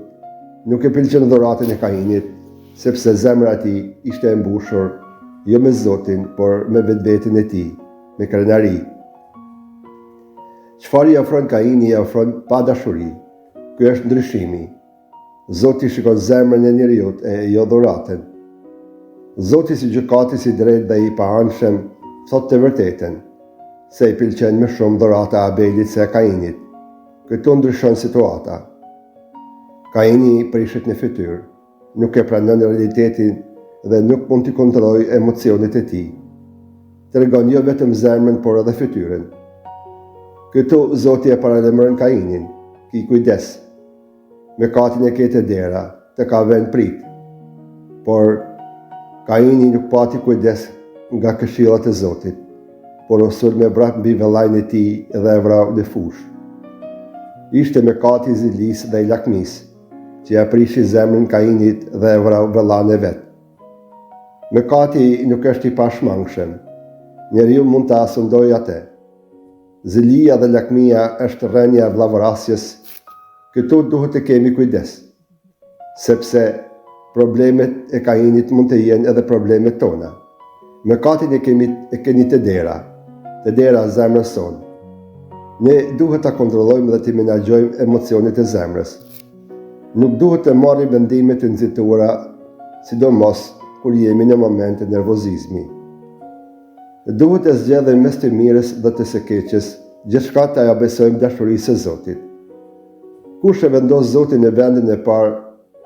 nuk e pëlqen dhuratën e Kainit, sepse zemra e tij ishte e mbushur jo me Zotin, por me vetvetin e tij, me krenari. Çfarë i ofron Kaini i ofron pa dashuri. Ky është ndryshimi. Zoti shikon zemrën e njeriut e jo dhuratën. Zoti si gjykatës i drejtë dhe i paanshëm thot të vërtetën, se i pëlqen më shumë dhurata e Abelit se e Kainit. Këtu ndryshon situata. Kaini prishet në fytyrë, nuk e pranon realitetin dhe nuk mund të kontrollojë emocionet e tij. Tregon jo vetëm zemrën, por edhe fytyrën. Këtu Zoti e paralajmëron Kainin, ki kujdes. Mëkatin e ketë dera, të ka vënë prit. Por Kaini nuk pati kujdes nga këshillat e Zotit, por u sul me brak mbi vëllain e tij dhe e vrau në fushë. Ishte mëkati i zilisë dhe i lakmisë, që ja prishi zemrën Kainit dhe e vrau vëllain e vet. Mëkati nuk është i pashmangshëm. Njeriu mund ta asundojë atë. Zilia dhe lakmia është rënja e vllavorasjes. Këtu duhet të kemi kujdes, sepse problemet e Kainit mund të jenë edhe problemet tona. Mëkatin e keni të dera zemrës sonë. Ne duhet të kontrollojmë dhe të menaxhojmë emocionet e zemrës. Nuk duhet të marrim vendime të nxituara, sidomos kur jemi në momente nervozizmi. Duhet të zgjedhim mes të mirës dhe të së keqes, gjithçka ta ja besojmë dashurisë së Zotit. Kush e vendos Zotin në vendin e parë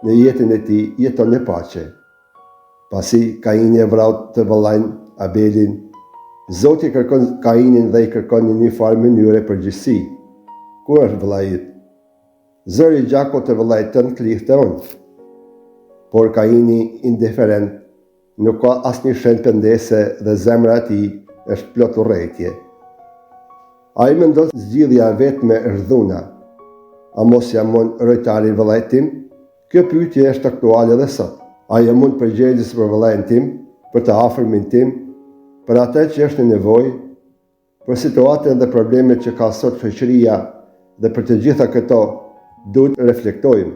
në jetën e tij, jeton në paqe. Pasi Kaini e vrau të vëllain Abelin, Zoti kërkon Kainin dhe i kërkon në një farë mënyre përgjegjësi. Ku është vëllai yt? Zëri i gjakut të vëllait tënd klihte unë. Por Kaini, indiferent, nuk ka asnjë shenjë pendese dhe zemra e tij është plot urrëtie. Ai mendon zgjidhja vetme është dhuna. A mos jam unë rojtari vëllait tim? Kjo pyetje është aktuale edhe sot. A jam unë përgjegjës për vëllain tim, për të afërmin tim, për atë që është në nevojë, për situatën dhe problemet që ka sot shoqëria, dhe për të gjitha këto duhet të reflektojmë.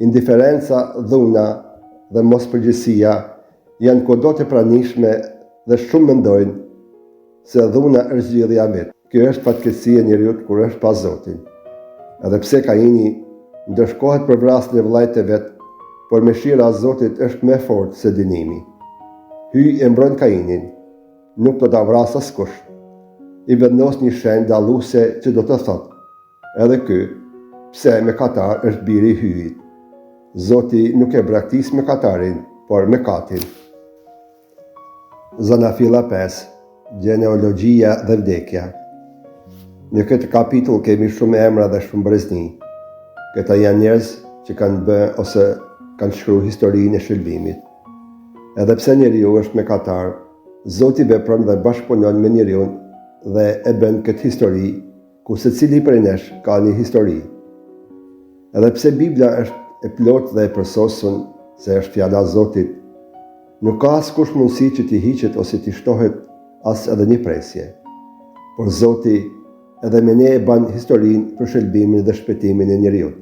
Indiferenca, dhuna dhe mospërgjegjësia janë kudo të pranishme dhe shumë mendojnë se dhuna është zgjidhja vet. Kjo është fatkeqësia e njeriu kur është pa Zotin. Edhe pse Kaini ndërshkohet për vrasjen e vëllait të vet, por mëshira e Zotit është më e fortë se dënimi. Hyj e mbron Kainin, nuk do ta vras askush. I vendos një shenjë dalluese që do të thotë: edhe ky, pse mëkatar është biri i hyjit. Zoti nuk e braktis mëkatarin, por mëkatin. Zanafilla 5, Genealogjia dhe vdekja. Në këtë kapitull kemi shumë emra dhe shumë brezni. Këta janë njerëz që kanë bërë ose kanë shkruar historinë e shërbimit. Edhe pse njeriu është mëkatar, Zoti vepron dhe bashkëpunon me njeriu dhe e bën këtë histori, ku secili prej nesh ka një histori. Edhe pse Bibla është e plotë dhe e përsosur se është fjala e Zotit, nuk ka askush mundësi që t'i hiqet ose t'i shtohet as edhe një presje. Por Zoti edhe me ne e ban historinë për shëlbimin dhe shpëtimin e njeriut.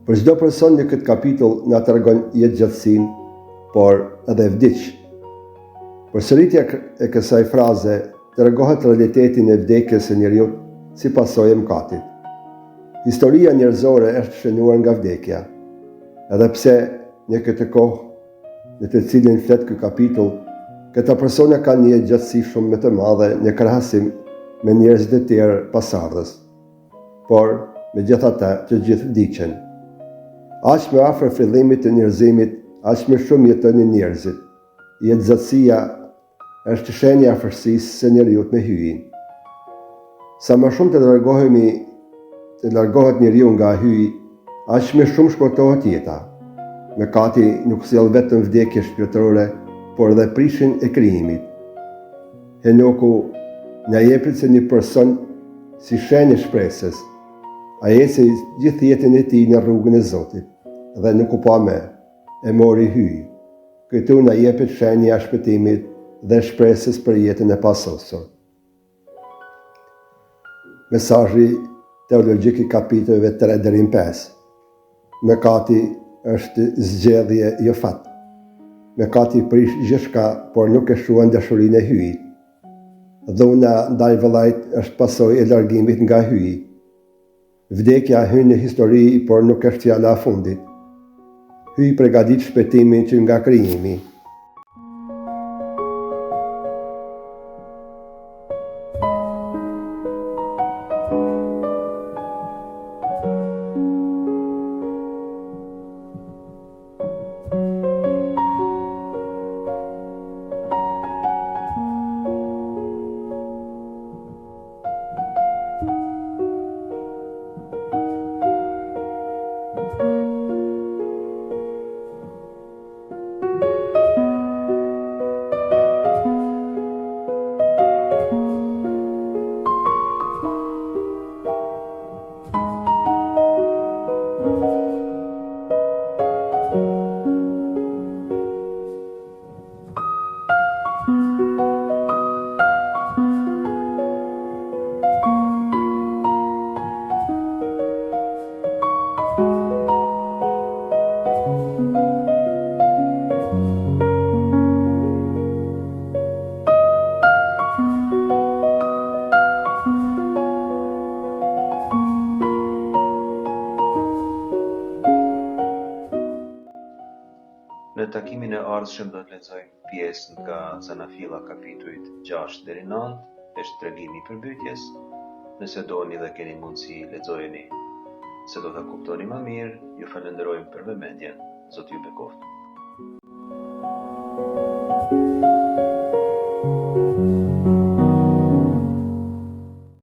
Për çdo person në këtë kapitull na tregon jetëgjatësinë, por edhe vdiq. Përsëritja e kësaj fraze tregohet realitetin e vdekjes së njeriut si pasojë e mëkatit. Historia njerëzore është shënuar nga vdekja. Edhe pse në këtë kohë në të cilin flet ky kapitull, këta persona kanë një gjatësi shumë më të madhe në krahasim me njerëzit e tjerë pasardhës. Por, megjithatë, të gjithë vdiqen. Aq më afër fillimit të njerëzimit, aq më shumë jetojnë njerëzit. Jetëzatësia është shenja e afërsisë së njeriu me hyjin. Sa më shumë të largohet njeriu nga hyji, aq më shumë shkurtohet jeta. Mëkati nuk sjell vetëm vdekje shpirtërore, por edhe prishin e krijimit. Henoku na jepet se një person si shenjë shpresës. Ai eci gjithë jetën e tij në rrugën e Zotit dhe nuk u pa më, e mori hyj. Këtu na jepet shenja e shpëtimit dhe shpresës për jetën e pasosur. Mesazhi teologjik i kapitulleve 3 deri në 5. Mëkati është zgjedhje jo fat. Mëkati prish gjithçka, por nuk e shuan dashurinë e hyjit. Dhuna ndaj vëllait është pasojë e largimit nga hyji. Vdekja hyn në histori, por nuk është fjala e fundit. Hyji përgatit shpëtimin që nga krijimi. Në takimin e ardhshëm do të lexojmë pjesën nga Zanafilla kapitujt 6 deri 9, është tregimi i përmbytjes. Nëse doni dhe keni mundësi, lexojeni. Se do ta kuptoni më mirë, ju falenderojmë për vëmendjen. Zoti ju bekoftë.